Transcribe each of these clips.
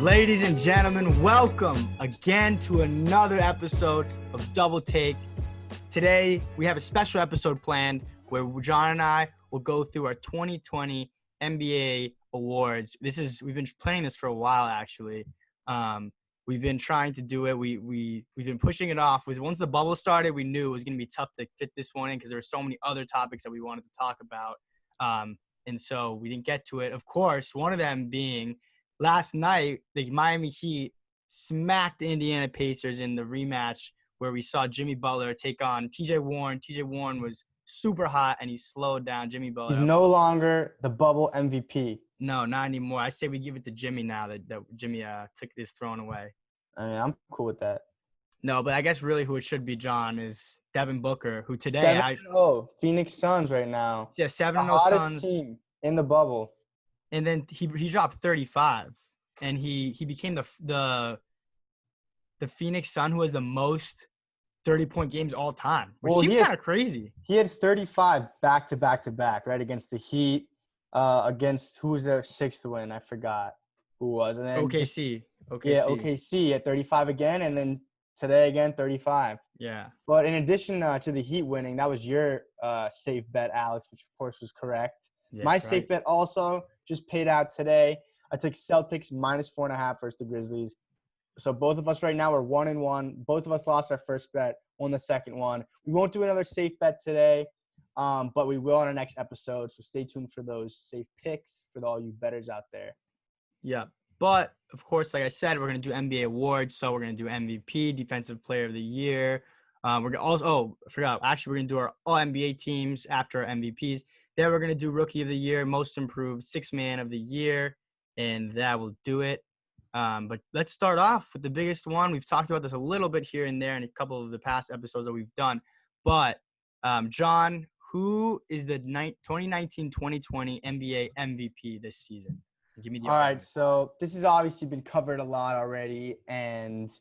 Ladies and gentlemen, welcome again to another episode of Double Take. Today, we have a special episode planned where John and I will go through our 2020 NBA awards. We've been planning this for a while, actually. We've been trying to do it. We've been pushing it off. Once the bubble started, we knew it was going to be tough to fit this one in because there were so many other topics that we wanted to talk about. And so we didn't get to it. Of course, one of them being last night, the Miami Heat smacked the Indiana Pacers in the rematch where we saw Jimmy Butler take on TJ Warren. TJ Warren was super hot, and he slowed down Jimmy Butler. He's no longer the bubble MVP. No, not anymore. I say we give it to Jimmy now that Jimmy took this throwing away. I mean, I'm cool with that. No, but I guess really who it should be, John, is Devin Booker, who today 7-0, Phoenix Suns right now. Yeah, 7-0 Suns. The hottest team in the bubble. And then he dropped 35, and he became the Phoenix Sun who has the most 30-point games all time, which seems kind of crazy. He had 35 back-to-back, right, against the Heat, against who was their sixth win? I forgot who was. And then OKC. Yeah, OKC at 35 again, and then today again 35. Yeah. But in addition to the Heat winning, that was your safe bet, Alex, which of course was correct. Yeah, my safe bet also just paid out today. I took Celtics -4.5 versus the Grizzlies. So both of us right now are 1-1. Both of us lost our first bet, won the second one. We won't do another safe bet today, but we will on our next episode. So stay tuned for those safe picks for all you bettors out there. Yeah. But, of course, like I said, we're going to do NBA awards. So we're going to do MVP, Defensive Player of the Year. We're going to also – I forgot. Actually, we're going to do our all-NBA teams after our MVPs. Then we're going to do Rookie of the Year, Most Improved, Sixth Man of the Year, and that will do it. But let's start off with the biggest one. We've talked about this a little bit here and there in a couple of the past episodes that we've done. But, John, who is the 2019-2020 NBA MVP this season? Give me the All right, so this has obviously been covered a lot already, and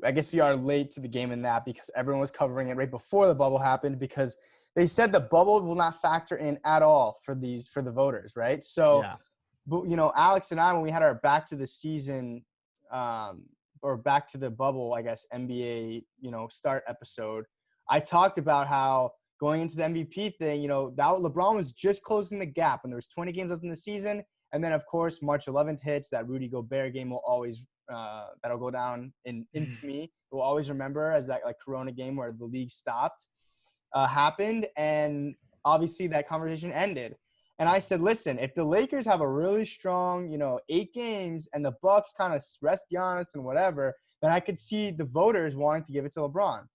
I guess we are late to the game in that because everyone was covering it right before the bubble happened because they said the bubble will not factor in at all for the voters, right? So, But, Alex and I, when we had our back to the season or back to the bubble, I guess, NBA, start episode, I talked about how going into the MVP thing, that LeBron was just closing the gap when there was 20 games left in the season. And then, of course, March 11th hits. That Rudy Gobert game will always that'll go down in infamy. We'll always remember as that Corona game where the league stopped happened, and obviously that conversation ended. And I said, listen, if the Lakers have a really strong, 8 games, and the Bucks kind of rest Giannis and whatever, then I could see the voters wanting to give it to LeBron.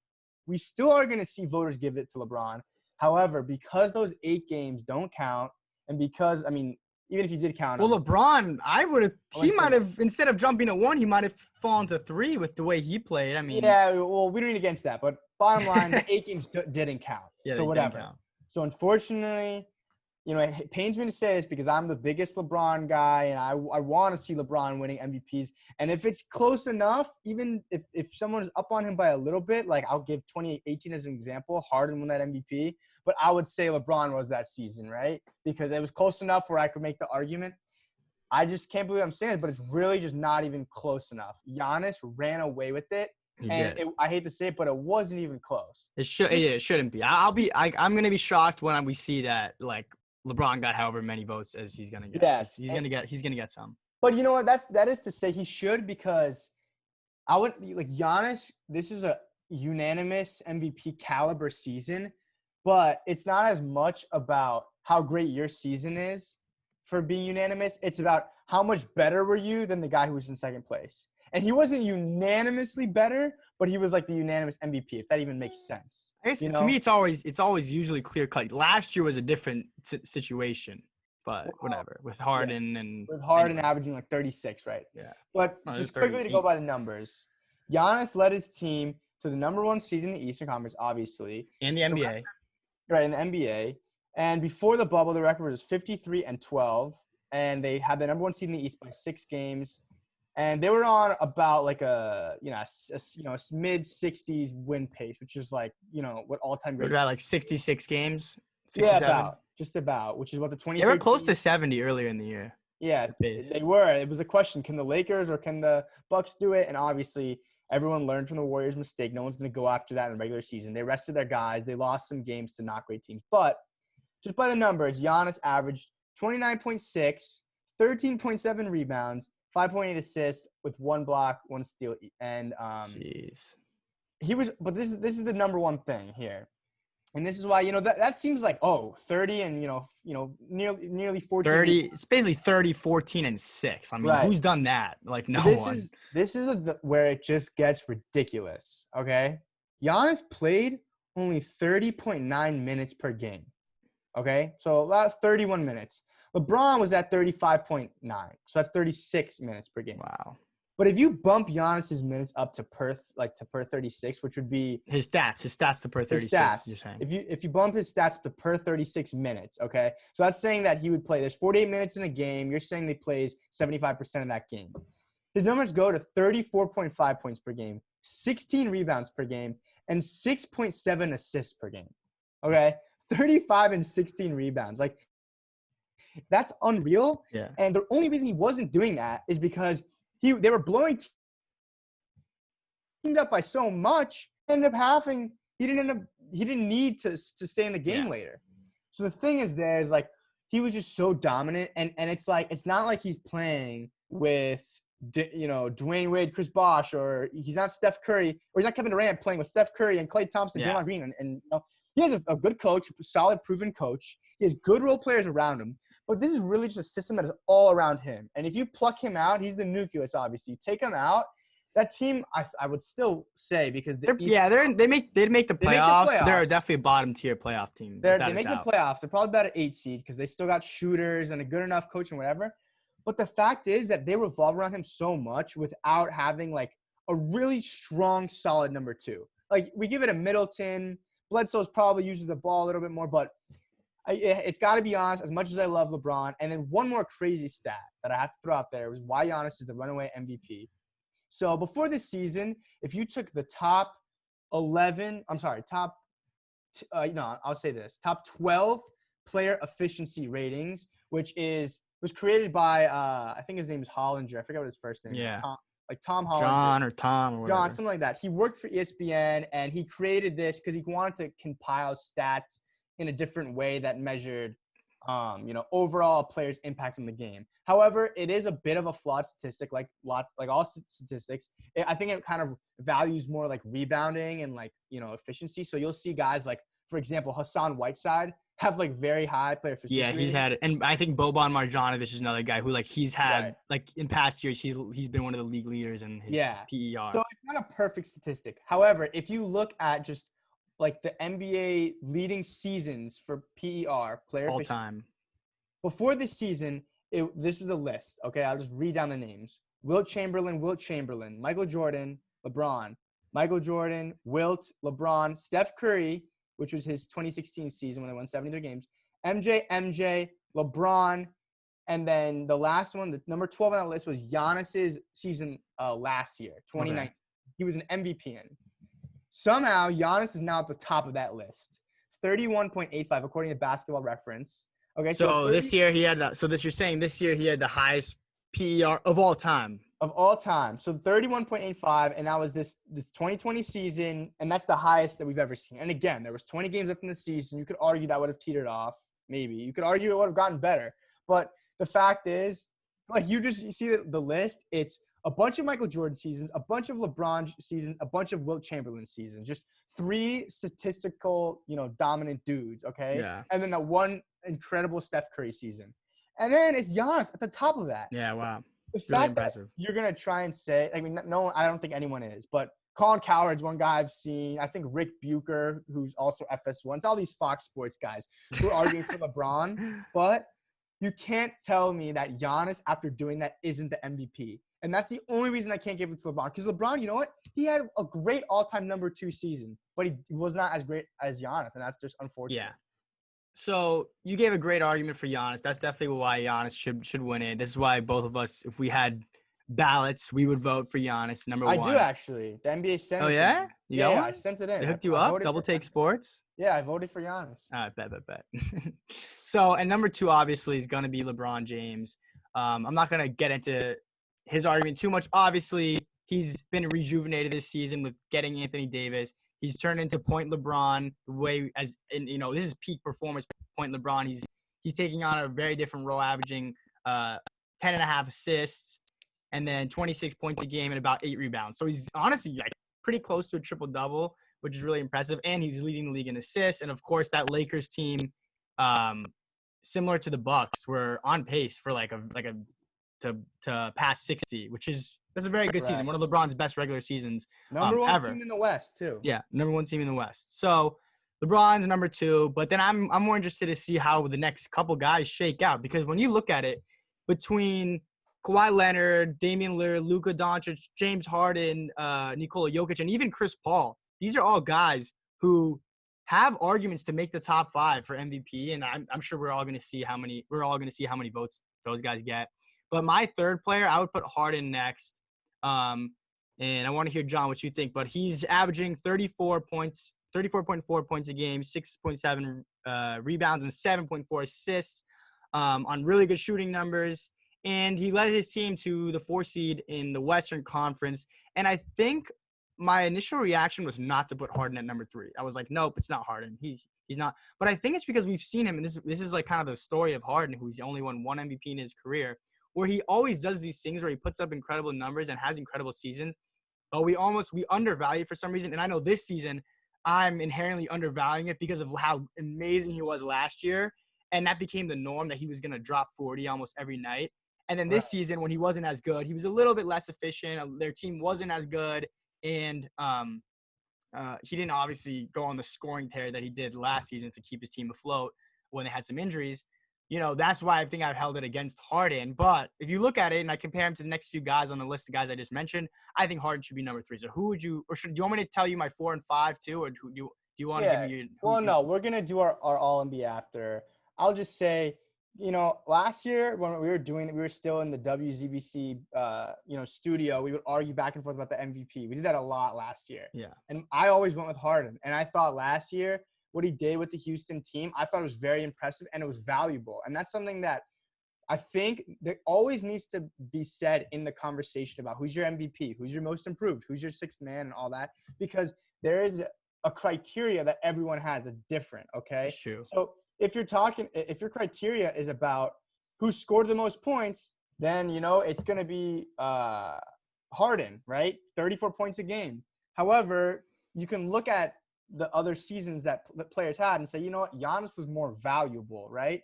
We still are going to see voters give it to LeBron. However, because those 8 games don't count, and because even if you did count them. Well, LeBron, he might have, instead of jumping to 1, he might have fallen to 3 with the way he played. Yeah, well, we don't need against that. But bottom line, the 8 games didn't count. Yeah, so whatever. So unfortunately, it pains me to say this because I'm the biggest LeBron guy, and I want to see LeBron winning MVPs. And if it's close enough, even if someone's up on him by a little bit, like I'll give 2018 as an example, Harden won that MVP. But I would say LeBron was that season, right? Because it was close enough where I could make the argument. I just can't believe I'm saying it, but it's really just not even close enough. Giannis ran away with it. I hate to say it, but it wasn't even close. It shouldn't be. I'm going to be shocked when we see that, LeBron got however many votes as he's gonna get. Yes, he's gonna get some. But you know what? That is to say he should, because I would Giannis. This is a unanimous MVP caliber season, but it's not as much about how great your season is for being unanimous. It's about how much better were you than the guy who was in second place. And he wasn't unanimously better, but he was the unanimous MVP, if that even makes sense. I guess to me, it's always usually clear cut. Last year was a different situation, but whatever. With Harden averaging 36, right? Yeah. But just quickly to go by the numbers, Giannis led his team to the number 1 seed in the Eastern Conference, obviously. And the NBA. Right, in the NBA. And before the bubble, the record was 53-12, and they had the number 1 seed in the East by 6 games. And they were on about a mid-60s win pace, which is what all-time great. About 66 games? 67? Yeah, just about, which is what the 2013. They were close to 70 earlier in the year. Yeah, the pace. they were. It was a question: can the Lakers or can the Bucks do it? And obviously, everyone learned from the Warriors' mistake. No one's going to go after that in the regular season. They rested their guys. They lost some games to not great teams, but just by the numbers, Giannis averaged 29.6, 13.7 rebounds, 5.8 assists with 1 block, 1 steal, and Jeez. he was. But this is the number one thing here. And this is why, that seems like, 30 and, nearly 14. 30. It's basically 30, 14, and 6. I mean, Right. who's done that? Like, no This one. is where it just gets ridiculous, okay? Giannis played only 30.9 minutes per game, okay? So about 31 minutes. LeBron was at 35.9, so that's 36 minutes per game. Wow. But if you bump Giannis's minutes up to per 36, which would be His stats to per 36, you're saying. if you bump his stats to per 36 minutes, okay? So that's saying that he would play. There's 48 minutes in a game. You're saying he plays 75% of that game. His numbers go to 34.5 points per game, 16 rebounds per game, and 6.7 assists per game. Okay? 35 and 16 rebounds. Like, that's unreal. Yeah. And the only reason he wasn't doing that is because they were blowing teams up by so much. He didn't need to stay in the game later. So the thing is, he was just so dominant, and it's like, it's not like he's playing with Dwayne Wade, Chris Bosh, or he's not Steph Curry, or he's not Kevin Durant playing with Steph Curry and Klay Thompson, Draymond Green, and he has a good coach, solid, proven coach. He has good role players around him. But this is really just a system that is all around him. And if you pluck him out, he's the nucleus, obviously. You take him out, that team, I would still say, because they'd make the playoffs. But they're definitely a bottom tier playoff team. They make the playoffs. They're probably about an 8 seed because they still got shooters and a good enough coach and whatever. But the fact is that they revolve around him so much without having like a really strong, solid number 2. Like, we give it a Middleton. Bledsoe's probably uses the ball a little bit more, but it's got to be honest, as much as I love LeBron. And then one more crazy stat that I have to throw out there was why Giannis is the runaway MVP. So before this season, if you took the top 12 player efficiency ratings, which was created by, I think his name is Hollinger. I forget what his first name is. Tom Hollinger. John or Tom or whatever. John, something like that. He worked for ESPN, and he created this because he wanted to compile stats in a different way that measured, overall players' impact on the game. However, it is a bit of a flawed statistic, like all statistics. I think it kind of values more like rebounding and efficiency. So you'll see guys like, for example, Hassan Whiteside have like very high player efficiency. Yeah, he's had it, and I think Boban Marjanovic is another guy who he's had in past years he's been one of the league leaders in his PER. So it's not a perfect statistic. However, if you look at just like the NBA leading seasons for PER, player all efficiency, time. Before this season, this is the list. Okay, I'll just read down the names: Wilt Chamberlain, Michael Jordan, LeBron, Michael Jordan, Wilt, LeBron, Steph Curry, which was his 2016 season when they won 73 games, MJ, LeBron, and then the last one, the number 12 on that list, was Giannis's season last year, 2019. Okay. He was an MVP in. Somehow, Giannis is now at the top of that list, 31.85 according to Basketball Reference. Okay, so this year he had you're saying this year he had the highest PER of all time. Of all time. So 31.85, and that was this 2020 season, and that's the highest that we've ever seen. And again, there was 20 games left in the season. You could argue that would have teetered off, maybe. You could argue it would have gotten better. But the fact is, you see the list, it's a bunch of Michael Jordan seasons, a bunch of LeBron seasons, a bunch of Wilt Chamberlain seasons. Just 3 statistical, dominant dudes, okay? Yeah. And then that one incredible Steph Curry season. And then it's Giannis at the top of that. Yeah, wow. The fact that you're going to try and say, I don't think anyone is, but Colin Cowherd's one guy I've seen. I think Rick Bucher, who's also FS1. It's all these Fox Sports guys who are arguing for LeBron. But you can't tell me that Giannis, after doing that, isn't the MVP. And that's the only reason I can't give it to LeBron. Because LeBron, you know what? He had a great all-time number 2 season, but he was not as great as Giannis, and that's just unfortunate. Yeah. So you gave a great argument for Giannis. That's definitely why Giannis should win it. This is why both of us, if we had ballots, we would vote for Giannis, number 1. I do, actually. The NBA sent it. Oh, yeah? Yeah, I sent it in. They hooked you up? Double Take Sports? Yeah, I voted for Giannis. All right, bet. So, and number 2, obviously, is going to be LeBron James. I'm not going to get into his argument too much. Obviously, he's been rejuvenated this season with getting Anthony Davis. He's turned into point LeBron the way this is peak performance point LeBron. He's taking on a very different role, averaging 10.5 assists and then 26 points a game and about 8 rebounds. So he's honestly like pretty close to a triple double, which is really impressive. And he's leading the league in assists. And of course, that Lakers team, similar to the Bucks, were on pace for to pass 60, that's a very good season. One of LeBron's best regular seasons Number one ever. team in the West too. Yeah, number one team in the West. So LeBron's number 2, but then I'm more interested to see how the next couple guys shake out, because when you look at it, between Kawhi Leonard, Damian Lillard, Luka Doncic, James Harden, Nikola Jokic, and even Chris Paul, these are all guys who have arguments to make the top 5 for MVP, and I'm sure we're all going to see how many votes those guys get. But my third player, I would put Harden next. And I want to hear, John, what you think. But he's averaging 34 points, 34.4 points a game, 6.7 rebounds, and 7.4 assists on really good shooting numbers. And he led his team to the 4 seed in the Western Conference. And I think my initial reaction was not to put Harden at number 3. I was like, nope, it's not Harden. He's not. But I think it's because we've seen him, and this is like kind of the story of Harden, who's only won 1 MVP in his career, where he always does these things where he puts up incredible numbers and has incredible seasons, but we undervalue it for some reason. And I know this season I'm inherently undervaluing it because of how amazing he was last year. And that became the norm, that he was going to drop 40 almost every night. And then this season, when he wasn't as good, he was a little bit less efficient. Their team wasn't as good. And he didn't obviously go on the scoring tear that he did last season to keep his team afloat when they had some injuries. That's why I think I've held it against Harden. But if you look at it and I compare him to the next few guys on the list of guys I just mentioned, I think Harden should be number 3. So do you want me to tell you my 4 and 5 too, or do you want to give me your? No, we're gonna do our All-NBA after. I'll just say, last year when we were still in the WZBC, studio, we would argue back and forth about the MVP. We did that a lot last year. Yeah. And I always went with Harden. And I thought last year, what he did with the Houston team, I thought it was very impressive and it was valuable. And that's something that I think that always needs to be said in the conversation about who's your MVP, who's your most improved, who's your 6th man, and all that, because there is a criteria that everyone has that's different. Okay. That's true. So if your criteria is about who scored the most points, then, it's going to be Harden, right? 34 points a game. However, you can look at the other seasons that the players had and say, you know what, Giannis was more valuable, right?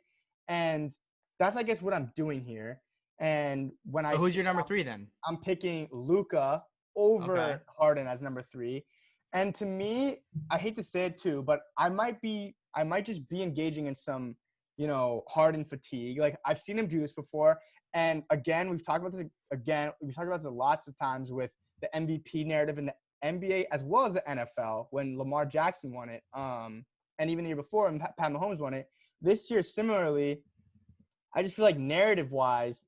And that's, I guess, what I'm doing here. And who's your number 3 then? I'm picking Luka over Harden as number 3. And to me, I hate to say it too, but I might just be engaging in some, Harden fatigue. Like, I've seen him do this before. And again, we've talked about this lots of times with the MVP narrative in the NBA as well as the NFL when Lamar Jackson won it. And even the year before when Pat Mahomes won it. This year, similarly, I just feel like narrative-wise,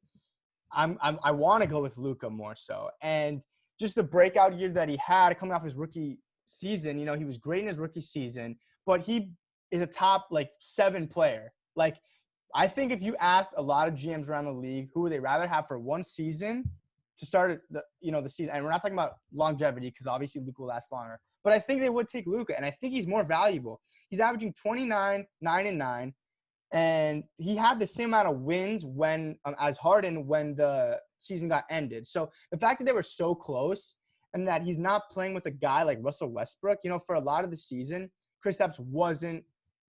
I want to go with Luka more so. And just the breakout year that he had coming off his rookie season, he was great in his rookie season, but he is a top 7 player. Like, I think if you asked a lot of GMs around the league who would they rather have for one season to start the season, and we're not talking about longevity because obviously Luka will last longer, but I think they would take Luka, and I think he's more valuable. He's averaging 29, 9 and 9, and he had the same amount of wins as Harden when the season got ended. So the fact that they were so close and that he's not playing with a guy like Russell Westbrook, for a lot of the season, Kristaps wasn't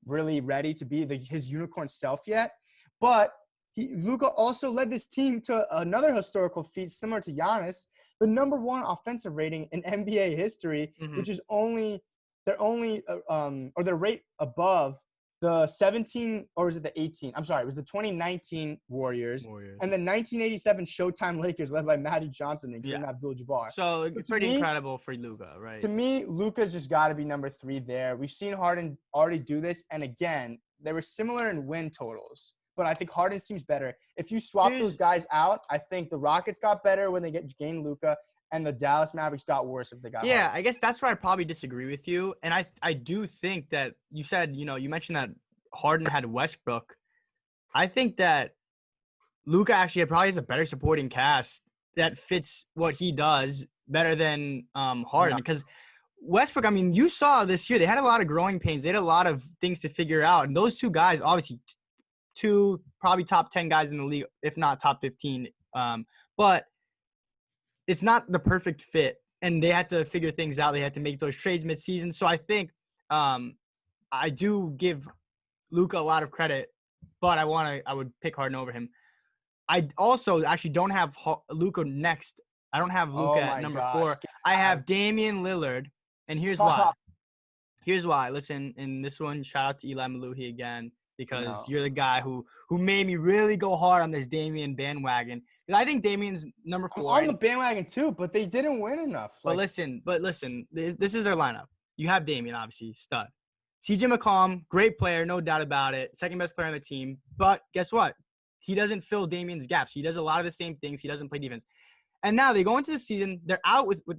really ready to be his unicorn self yet. But Luka also led this team to another historical feat similar to Giannis, the number 1 offensive rating in NBA history, which is they're right above the 17, or was it the 18? I'm sorry, it was the 2019 Warriors. And the 1987 Showtime Lakers led by Magic Johnson and Kareem Abdul-Jabbar. So it's pretty incredible for Luka, right? To me, Luka's just got to be number 3 there. We've seen Harden already do this, and again, they were similar in win totals. But I think Harden's team's better. If you swap those guys out, I think the Rockets got better when they gained Luka, and the Dallas Mavericks got worse if they got Harden. I guess that's where I probably disagree with you. And I do think that you said, you mentioned that Harden had Westbrook. I think that Luka actually probably has a better supporting cast that fits what he does better than Harden. Because Westbrook, I mean, you saw this year, they had a lot of growing pains. They had a lot of things to figure out. And those two guys, obviously, two probably top 10 guys in the league, if not top 15. But it's not the perfect fit. And they had to figure things out. They had to make those trades midseason. So I think I do give Luka a lot of credit, but I would pick Harden over him. I also actually don't have Luka next. I don't have Luka at number 4. I have Damian Lillard, and here's why. Here's why. Listen, in this one, shout out to Eli Maluhi again, because you're the guy who made me really go hard on this Damian bandwagon. Because I think Damian's number 4. I'm on the bandwagon too, but they didn't win enough. But listen, this is their lineup. You have Damian, obviously, stud. CJ McCollum, great player, no doubt about it. Second best player on the team. But guess what? He doesn't fill Damian's gaps. He does a lot of the same things. He doesn't play defense. And now they go into the season. They're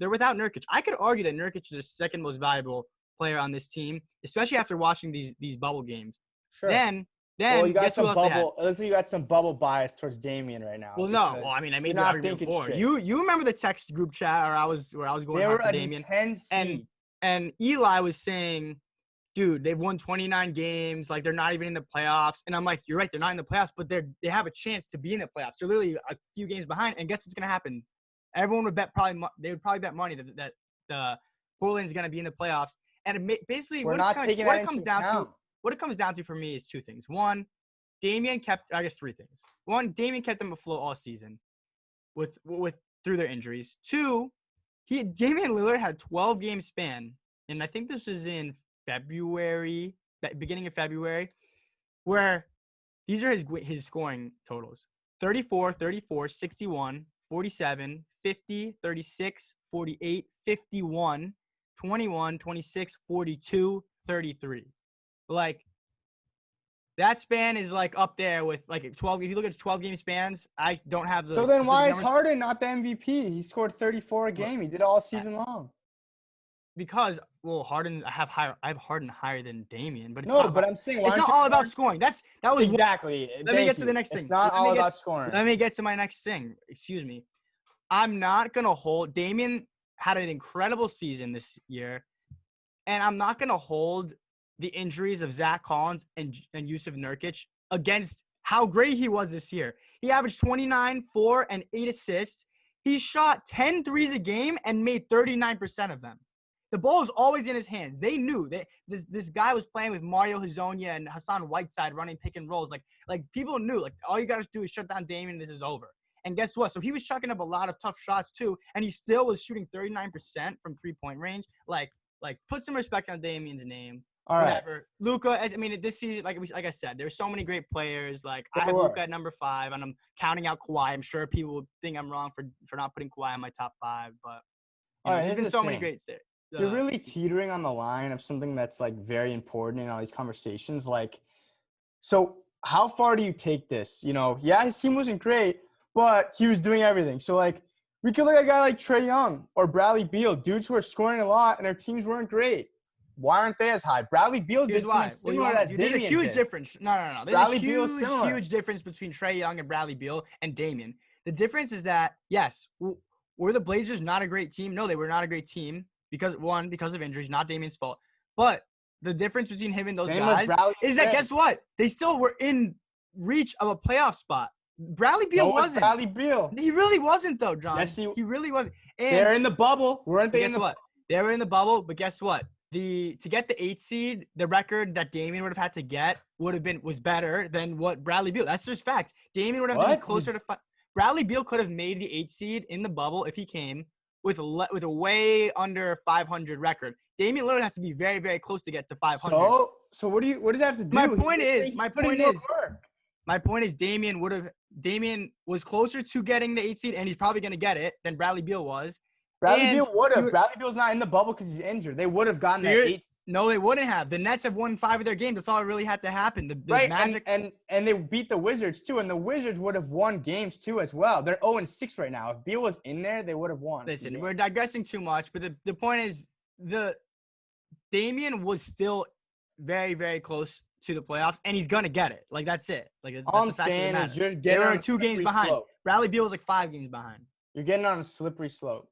without Nurkic. I could argue that Nurkic is the second most valuable player on this team, especially after watching these bubble games. Sure. Then you got guess some who else bubble. Let's say you got some bubble bias towards Damian right now. Well, no. Well, I mean, I made the argument before. You remember the text group chat where I was going hard for Damian. They were a 10 seed. And Eli was saying, dude, they've won 29 games. Like, they're not even in the playoffs. And I'm like, you're right. They're not in the playoffs, but they have a chance to be in the playoffs. They're literally a few games behind. And guess what's going to happen? Everyone would bet they would probably bet money that the Portland's going to be in the playoffs. And basically, what it comes down to for me is two things. One, Damian kept, I guess, three things. One, Damian kept them afloat all season with through their injuries. Two, Damian Lillard had 12-game span, and I think this is in February, beginning of February, where these are his scoring totals: 34, 34, 61, 47, 50, 36, 48, 51, 21, 26, 42, 33. Like, that span is like up there with like 12. If you look at 12-game spans, I don't have the. So then why is Harden not the MVP? He scored 34 a game. He did it all season long. Because I have Harden higher than Damian, but I'm saying it's not all about scoring. That was exactly. Let me get to the next thing. It's not all about scoring. Let me get to my next thing. Excuse me. I'm not gonna hold. Damian had an incredible season this year, and I'm not gonna hold the injuries of Zach Collins and Yusuf Nurkic against how great he was this year. He averaged 29, 4, and 8 assists. He shot 10 threes a game and made 39% of them. The ball was always in his hands. They knew that this guy was playing with Mario Hezonja and Hassan Whiteside running pick and rolls. Like people knew, like, all you got to do is shut down Damian, this is over. And guess what? So he was chucking up a lot of tough shots too, and he still was shooting 39% from three-point range. Like put some respect on Damian's name. All right. Whatever. Luka, I mean, this season, like I said, there's so many great players. Like, I have Luka at number 5, and I'm counting out Kawhi. I'm sure people will think I'm wrong for not putting Kawhi in my top 5, but there's been so many greats there. You're really teetering on the line of something that's like very important in all these conversations. Like, so how far do you take this? His team wasn't great, but he was doing everything. So like, we could look at a guy like Trae Young or Bradley Beal, dudes who are scoring a lot and their teams weren't great. Why aren't they as high? Bradley Beal did something similar as Damian. There's a huge difference. No. There's a huge difference between Trae Young and Bradley Beal and Damian. The difference is that, yes, were the Blazers not a great team? No, they were not a great team because of injuries, not Damian's fault. But the difference between him and those guys is that, guess what? They still were in reach of a playoff spot. Bradley Beal wasn't. Bradley Beal. He really wasn't, though, John. Yes, he really wasn't. And they're in the bubble. Weren't they? Guess what? They were in the bubble, but guess what? To get the 8th seed, the record that Damian would have had to get was better than what Bradley Beal. That's just facts. Damian would have been closer to Bradley Beal could have made the 8th seed in the bubble if he came with a way under 500 record. Damian Lillard has to be very, very close to get to 500. So what does that have to do? My point is Damian was closer to getting the 8th seed, and he's probably going to get it than Bradley Beal was. Bradley Beal would have. Bradley Beal's not in the bubble because he's injured. They would have gotten that 8th. No, they wouldn't have. The Nets have won 5 of their games. That's all that really had to happen. The right, Magic and they beat the Wizards too, and the Wizards would have won games too as well. They're 0-6 right now. If Beal was in there, they would have won. Listen, we're digressing too much, but the point is Damian was still very, very close to the playoffs, and he's gonna get it. Like that's it. Like that's All I'm the fact of the saying matter. is you're They getting were on a 2 games slippery behind. slope. Bradley Beal was like 5 games behind. You're getting on a slippery slope.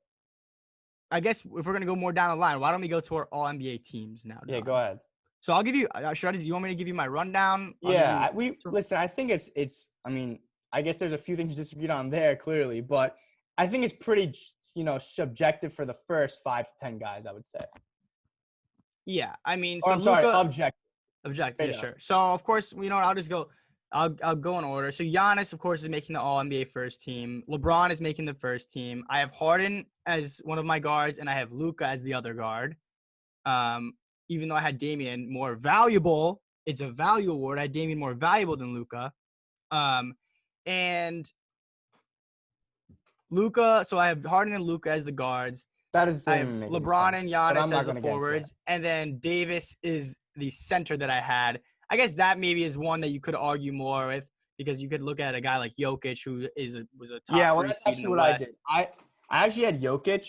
I guess if we're gonna go more down the line, why don't we go to our All NBA teams now? Yeah, John? go ahead. So I'll give you. Do you want me to give you my rundown? I'll give Yeah, you. listen. I think it's. I mean, I guess there's a few things you disagreed on there clearly, but I think it's pretty, subjective for the first 5 to 10 guys. I would say. Yeah, I mean, Or so I'm sorry, Luka. objective. Objective, yeah, Straight up. sure. So of course, I'll just go. I'll go in order. So Giannis, of course, is making the All NBA first team. LeBron is making the first team. I have Harden as one of my guards, and I have Luka as the other guard. Even though I had Damian more valuable, it's a value award. I had Damian more valuable than Luka. And Luka. So I have Harden and Luka as the guards. That doesn't I have even make any LeBron sense, and but I'm Giannis not as the gonna get into that. forwards, and then Davis is the center that I had. I guess that maybe is one that you could argue more with because you could look at a guy like Jokic, who was a top Yeah, well, 3 that's seed in actually the what I did. West. I actually had Jokic,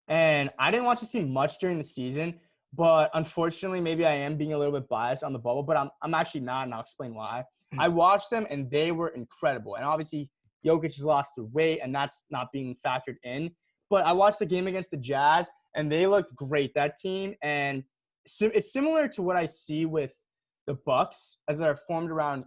and I didn't watch this team much during the season, but unfortunately, maybe I am being a little bit biased on the bubble, but I'm actually not, and I'll explain why. I watched them, and they were incredible. And obviously, Jokic has lost the weight, and that's not being factored in. But I watched the game against the Jazz, and they looked great, that team. And it's similar to what I see with the Bucks as they're formed around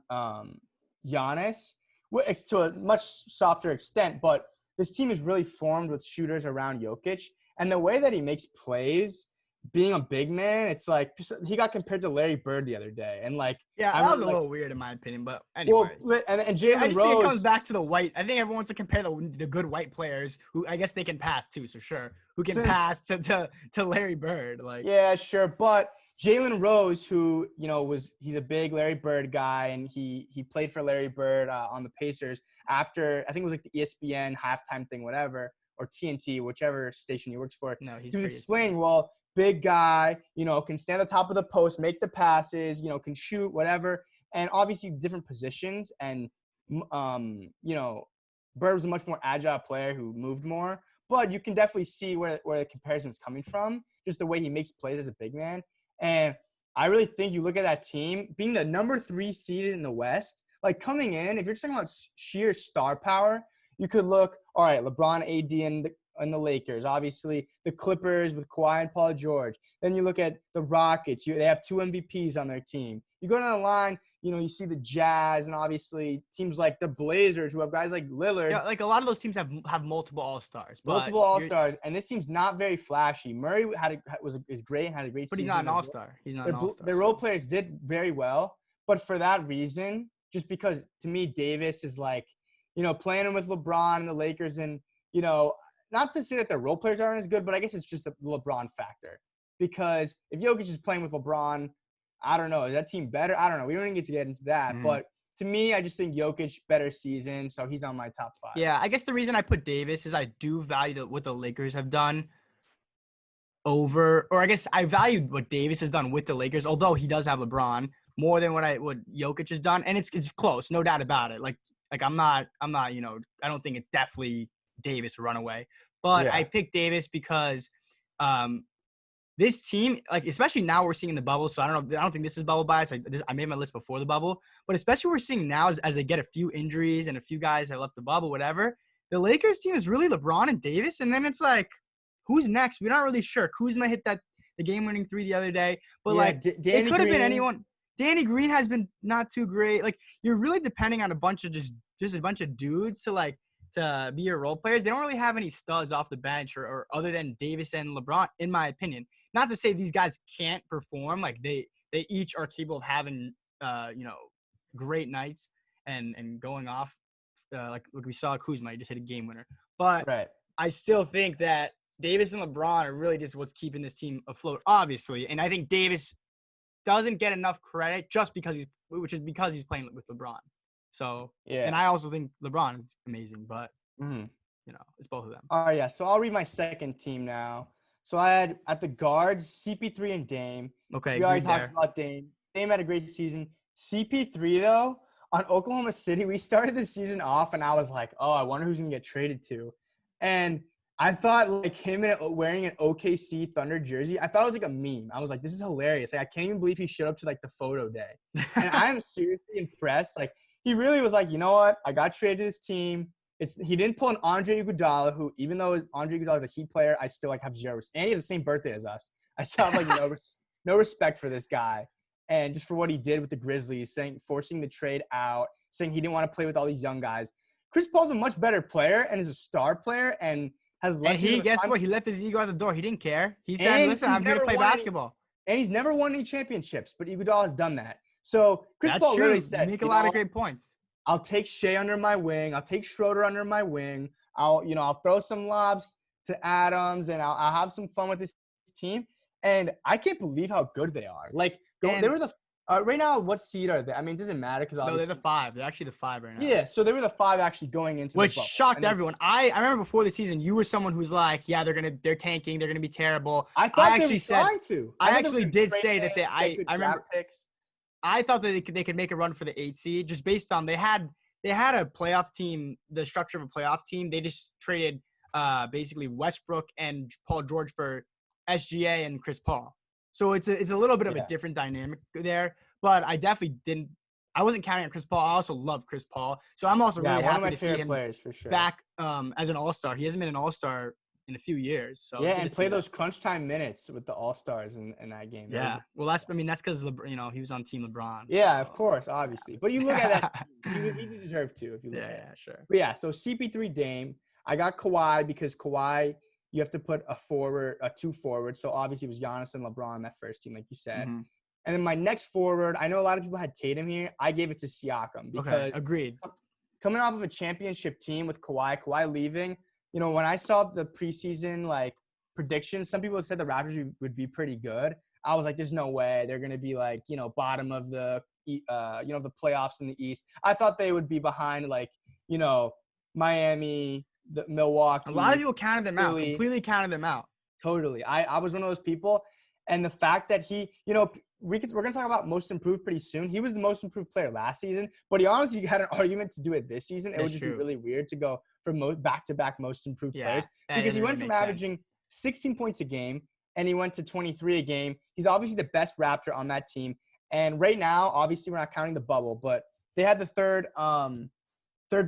Giannis. It's to a much softer extent, but this team is really formed with shooters around Jokic. And the way that he makes plays, being a big man, it's like he got compared to Larry Bird the other day. And like, Yeah, I that was remember, a little weird in my opinion, but anyway. well, and I Jalen just think it comes Rose. back to the white. I think everyone wants to compare the good white players who I guess they can pass too. So sure, who can pass to Larry Bird? Like Yeah, sure, but Jalen Rose, who he's a big Larry Bird guy, and he played for Larry Bird on the Pacers after I think it was like the ESPN halftime thing, whatever, or TNT, whichever station he works for. no, He was explaining, well, big guy, can stand at the top of the post, make the passes, can shoot, whatever, and obviously different positions, and Bird was a much more agile player who moved more. But you can definitely see where the comparison is coming from, just the way he makes plays as a big man. And I really think you look at that team, being the number 3 seeded in the West, like coming in, if you're talking about sheer star power, you could look, all right, LeBron, AD, and the Lakers. Obviously, the Clippers with Kawhi and Paul George. Then you look at the Rockets. They have 2 MVPs on their team. You go down the line, you see the Jazz and obviously teams like the Blazers who have guys like Lillard. Yeah, like a lot of those teams have multiple All-Stars. Multiple All-Stars, and this team's not very flashy. Murray is great and had a great but season. He's not an All-Star. He's not an All-Star. The role players did very well, but for that reason, just because to me Davis is like, playing with LeBron and the Lakers, and not to say that the role players aren't as good, but I guess it's just the LeBron factor. Because if Jokic is playing with LeBron, I don't know, is that team better? I don't know. We don't even get into that, but to me, I just think Jokic better season, so he's on my top 5. Yeah, I guess the reason I put Davis is I do value what the Lakers have done over, or I guess I valued what Davis has done with the Lakers, although he does have LeBron more than what Jokic has done, and it's close, no doubt about it. Like I'm not, I don't think it's definitely Davis runaway, but yeah. I picked Davis because this team, like especially now we're seeing in the bubble. So I don't think this is bubble bias. I made my list before the bubble, but especially we're seeing now as they get a few injuries and a few guys have left the bubble, whatever. The Lakers team is really LeBron and Davis, and then it's like, who's next? We're not really sure. Kuzma hit the game-winning 3 the other day, but it could have been anyone. Danny Green has been not too great. Like you're really depending on a bunch of just a bunch of dudes to be your role players. They don't really have any studs off the bench or other than Davis and LeBron, in my opinion. Not to say these guys can't perform. Like they each are capable of having great nights and going off. Like we saw Kuzma, he just hit a game winner. But right. I still think that Davis and LeBron are really just what's keeping this team afloat, obviously. And I think Davis doesn't get enough credit just because he's playing with LeBron. So yeah. And I also think LeBron is amazing, but it's both of them. Oh yeah. So I'll read my second team now. So I had at the guards CP3 and Dame. Okay, we already talked about Dame. Dame had a great season. CP3 though, on Oklahoma City, we started the season off and I was like, oh, I wonder who's gonna get traded to. And I thought like him wearing an OKC Thunder jersey. I thought it was like a meme. I was like, this is hilarious. Like, I can't even believe he showed up to like the photo day. And I am seriously impressed. Like, he really was like, you know what? I got traded to this team. He didn't pull an Andre Iguodala, who even though Andre Iguodala is a Heat player, I still like have zero. And he has the same birthday as us. I still have like no respect for this guy. And just for what he did with the Grizzlies, forcing the trade out, saying he didn't want to play with all these young guys. Chris Paul's a much better player and is a star player and has less. And guess what? He left his ego at the door. He didn't care. He said, "Listen, I'm here to play basketball." And he's never won any championships, but Iguodala has done that. So Chris Paul really said, "Make a lot of great points." I'll take Shea under my wing. I'll take Schroeder under my wing. I'll throw some lobs to Adams, and I'll have some fun with this team. And I can't believe how good they are. Like, they were the right now. What seed are they? I mean, it doesn't matter because they're the 5. They're actually the 5 right now. Yeah, so they were the 5 actually going into which the bubble. Shocked everyone. I remember before the season, you were someone who's like, yeah, they're tanking, they're gonna be terrible. I actually did say that I remember picks. I thought that they could make a run for the 8 seed just based on they had a playoff team, the structure of a playoff team. They just traded basically Westbrook and Paul George for SGA and Chris Paul. So it's a little bit of a different dynamic there, but I definitely I wasn't counting on Chris Paul. I also love Chris Paul. So I'm also really happy to see him for sure. back as an all-star. He hasn't been an all-star in a few years. So yeah, and play those crunch time minutes with the all-stars in that game. Yeah. That's because he was on Team LeBron. Yeah, of course, obviously. But you look at that, he deserved to if you look at it. Yeah, sure. But yeah, so CP3 Dame. I got Kawhi because Kawhi, you have to put two forwards. So obviously it was Giannis and LeBron in that first team, like you said. Mm-hmm. And then my next forward, I know a lot of people had Tatum here. I gave it to Siakam because agreed. Coming off of a championship team with Kawhi leaving, when I saw the preseason like predictions, some people said the Raptors would be pretty good. I was like, there's no way they're going to be like, bottom of the the playoffs in the East. I thought they would be behind like, Miami, the Milwaukee. A lot of people counted them out, completely counted them out. Totally. I was one of those people. And the fact that he, we're going to talk about most improved pretty soon. He was the most improved player last season, but he honestly had an argument to do it this season. It would just be really weird to go for back-to-back most improved players because he went from averaging 16 points a game and he went to 23 a game. He's obviously the best Raptor on that team. And right now, obviously, we're not counting the bubble, but they had the third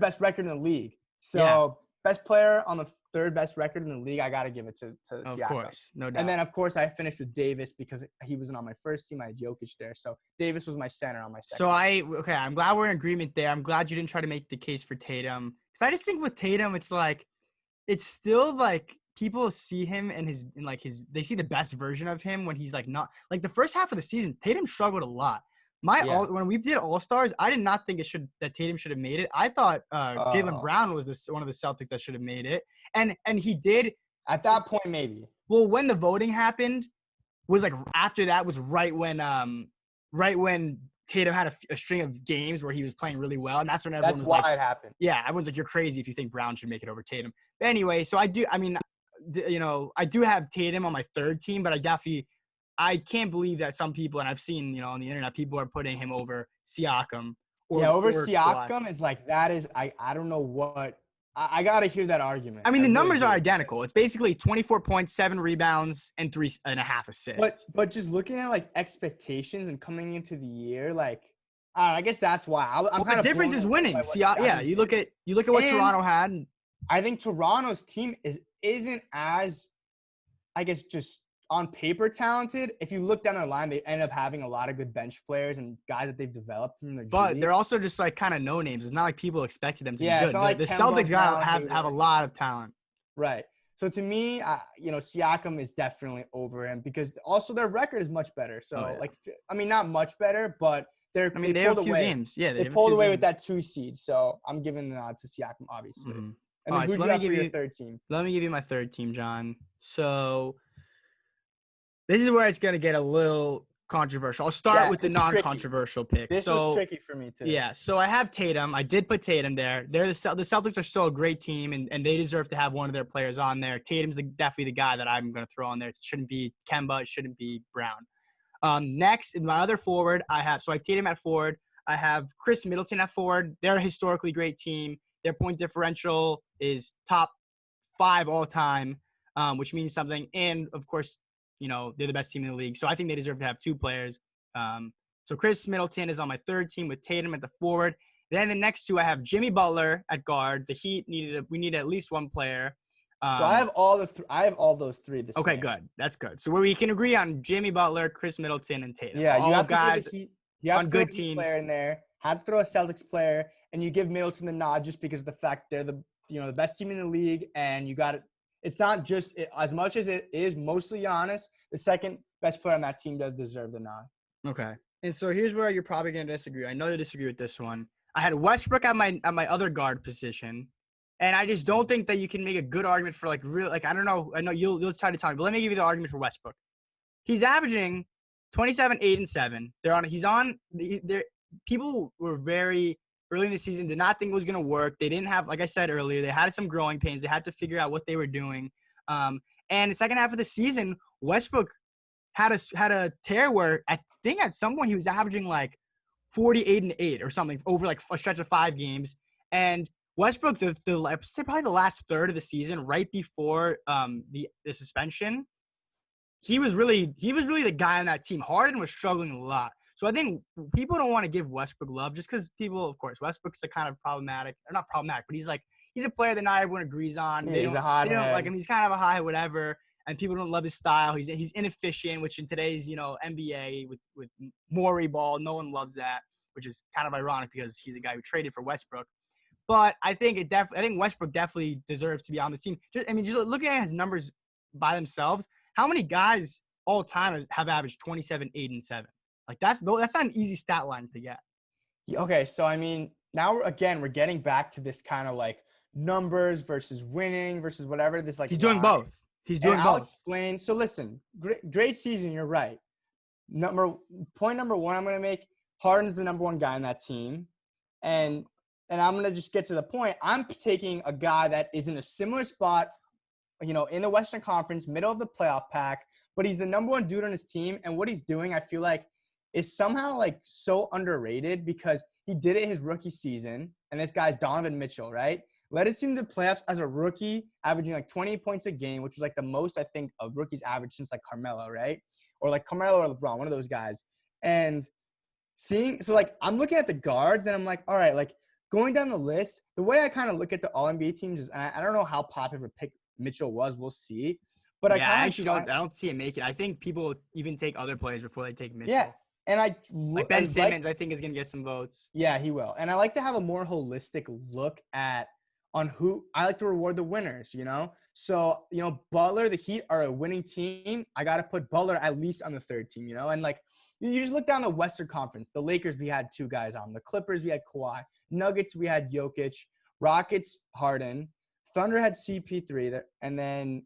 best record in the league. So best player on the third best record in the league, I got to give it to Siakam. Of course, no doubt. And then, of course, I finished with Davis because he wasn't on my first team. I had Jokic there. So Davis was my center on my second team. I'm glad we're in agreement there. I'm glad you didn't try to make the case for Tatum. Because I just think with Tatum, it's still like people see him and they see the best version of him when he's like not – like the first half of the season, Tatum struggled a lot. When we did All-Stars, I did not think that Tatum should have made it. I thought Jaylen Brown was one of the Celtics that should have made it, and he did at that point maybe. Well, when the voting happened, was like after that was right when Tatum had a string of games where he was playing really well, and that's when everyone was like, "That's why it happened." Yeah, everyone's like, "You're crazy if you think Brown should make it over Tatum." But anyway, so I do have Tatum on my third team, but I can't believe that some people, and I've seen, on the internet, people are putting him over Siakam. Over Siakam Kawhi. Is like, that is, I don't know what, I got to hear that argument. I mean, the numbers are identical. It's basically 24 points, 7 rebounds, and 3.5 assists. But just looking at like expectations and coming into the year, like, I guess that's why. The difference is winning. You look at what Toronto had. And I think Toronto's team isn't as, I guess, just on paper talented. If you look down their line, they end up having a lot of good bench players and guys that they've developed from their G But League. They're also just like kind of no names. It's not like people expected them to be good. It's not like the Celtics have a lot of talent. Right. So to me, Siakam is definitely over him because also their record is much better. So not much better, but they have a few games. Yeah, they pulled away with that 2 seed. So I'm giving the nod to Siakam, obviously. Mm-hmm. And then who do you have for your third team? Let me give you my third team, John. So this is where it's going to get a little controversial. I'll start with the non-controversial pick. This was tricky for me, too. Yeah, so I have Tatum. I did put Tatum there. The Celtics are still a great team, and they deserve to have one of their players on there. Tatum's definitely the guy that I'm going to throw on there. It shouldn't be Kemba. It shouldn't be Brown. Next, in my other forward, I have Tatum at forward. I have Chris Middleton at forward. They're a historically great team. Their point differential is top 5 all time, which means something. And of course, they're the best team in the league. So I think they deserve to have 2 players. So Chris Middleton is on my 3rd team with Tatum at the forward. Then the next 2, I have Jimmy Butler at guard. The Heat we need at least 1 player. So I have all those 3 the Okay, same. good. That's good. So we can agree on Jimmy Butler, Chris Middleton, and Tatum. Yeah, all you have guys to throw you have on to throw good a Heat teams. player in there. Have to throw a Celtics player, and you give Middleton the nod just because of the fact they're the best team in the league, and you got it. It's not just as much as it is mostly Giannis. The second best player on that team does deserve the nod. Okay. And so here's where you're probably going to disagree. I know you disagree with this one. I had Westbrook at my other guard position, and I just don't think that you can make a good argument for I don't know. I know you'll try to tell me, but let me give you the argument for Westbrook. He's averaging 27, 8, and 7. People were very early in the season, did not think it was going to work. They didn't have, like I said earlier, they had some growing pains. They had to figure out what they were doing. And the second half of the season, Westbrook had a tear where I think at some point he was averaging 48 and 8 or something over a stretch of 5 games. And Westbrook, probably the last third of the season, right before the suspension, he was really the guy on that team. Harden was struggling a lot. So I think people don't want to give Westbrook love just because people, of course, Westbrook's a kind of problematic, or not problematic, but he's a player that not everyone agrees on. Yeah, he's a hothead. They don't like him. He's kind of a high whatever, and people don't love his style. He's inefficient, which in today's NBA with Morey ball, no one loves that, which is kind of ironic because he's the guy who traded for Westbrook. But I think Westbrook definitely deserves to be on this team. Just looking at his numbers by themselves, how many guys all time have averaged 27, 8, and 7? That's not an easy stat line to get. Okay, so I mean, now we're getting back to this kind of numbers versus winning versus whatever. This he's doing both. He's doing both. I'll explain. So listen, great season. You're right. Point number 1, I'm gonna make Harden's the number 1 guy on that team, and I'm gonna just get to the point. I'm taking a guy that is in a similar spot, in the Western Conference, middle of the playoff pack, but he's the number 1 dude on his team, and what he's doing, I feel like, is somehow so underrated because he did it his rookie season, and this guy's Donovan Mitchell, right? Led his team to the playoffs as a rookie, averaging 20 points a game, which was the most I think a rookie's average since Carmelo, right? Or Carmelo or LeBron, one of those guys. And I'm looking at the guards and I'm all right, going down the list, the way I kind of look at the All-NBA teams is, I don't know how popular a pick Mitchell was, we'll see. But I actually don't see him make it. I think people even take other players before they take Mitchell. Yeah. And Ben Simmons, I think, is going to get some votes. Yeah, he will. And I like to have a more holistic look on who I like to reward the winners, So, Butler, the Heat are a winning team. I got to put Butler at least on the 3rd team, And you just look down the Western Conference. The Lakers, we had 2 guys on. The Clippers, we had Kawhi. Nuggets, we had Jokic. Rockets, Harden. Thunder had CP3 there. And then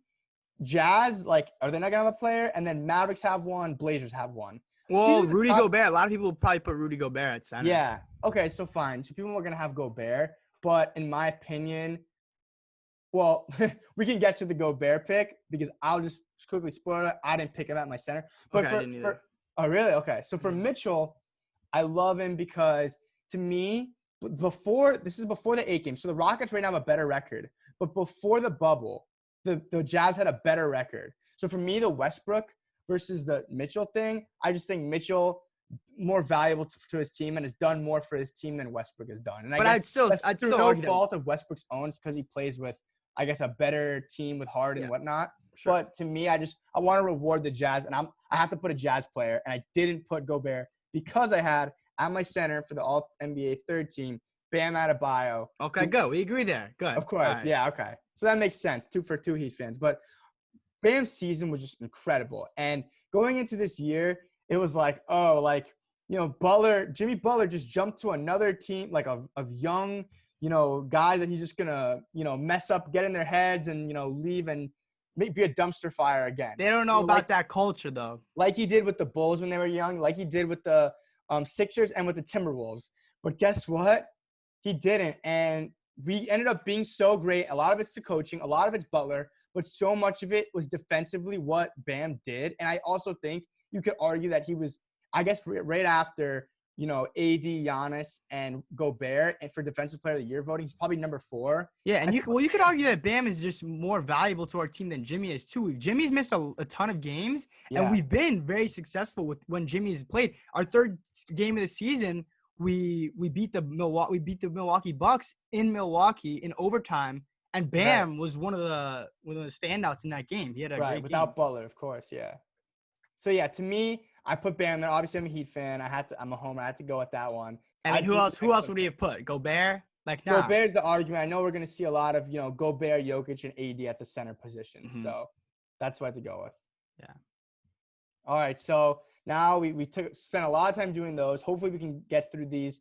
Jazz, are they not going to have a player? And then Mavericks have 1. Blazers have 1. Well, Rudy Gobert. A lot of people will probably put Rudy Gobert at center. Yeah. Okay, so fine. So people are going to have Gobert. But in my opinion, well, we can get to the Gobert pick because I'll just quickly spoil it. I didn't pick him at my center. But oh, really? Okay. So for Mitchell, I love him because to me, this is before the 8 game. So the Rockets right now have a better record. But before the bubble, the Jazz had a better record. So for me, the Westbrook versus the Mitchell thing, I just think Mitchell more valuable to his team and has done more for his team than Westbrook has done. And I'd still argue no fault of Westbrook's own because he plays with, I guess, a better team with Harden and whatnot. Sure. But to me, I want to reward the Jazz, and I have to put a Jazz player, and I didn't put Gobert because I had at my center for the All-NBA 3rd team, Bam Adebayo. Okay, good. We agree there. Good. Of course. Right. Yeah, okay. So that makes sense, 2 for 2 Heat fans. But Bam's season was just incredible. And going into this year, it was Jimmy Butler just jumped to another team, of young, guys that he's just going to, mess up, get in their heads and, leave and be a dumpster fire again. They don't know about that culture, though. Like he did with the Bulls when they were young, like he did with the Sixers and with the Timberwolves. But guess what? He didn't. And we ended up being so great. A lot of it's to coaching. A lot of it's Butler. But so much of it was defensively what Bam did. And I also think you could argue that he was, I guess, right after AD, Giannis, and Gobert, and for Defensive Player of the Year voting, he's probably number 4. Yeah, and I you think- could you could argue that Bam is just more valuable to our team than Jimmy is too. Jimmy's missed a ton of games, and Yeah. we've been very successful with when Jimmy's played. Our third game of the season, we beat the Milwaukee Bucks in Milwaukee in overtime, and Bam was one of the standouts in that game. He had a great without game. Butler, of course, yeah. So yeah, to me, I put Bam there. Obviously, I'm a Heat fan. I'm a homer. I had to go with that one. I mean, who else would he have put? Gobert? Like, nah. Gobert's the argument. I know we're going to see a lot of, Gobert, Jokic, and AD at the center position. Mhm. So that's what I had to go with. Yeah. All right. So now we spent a lot of time doing those. Hopefully we can get through these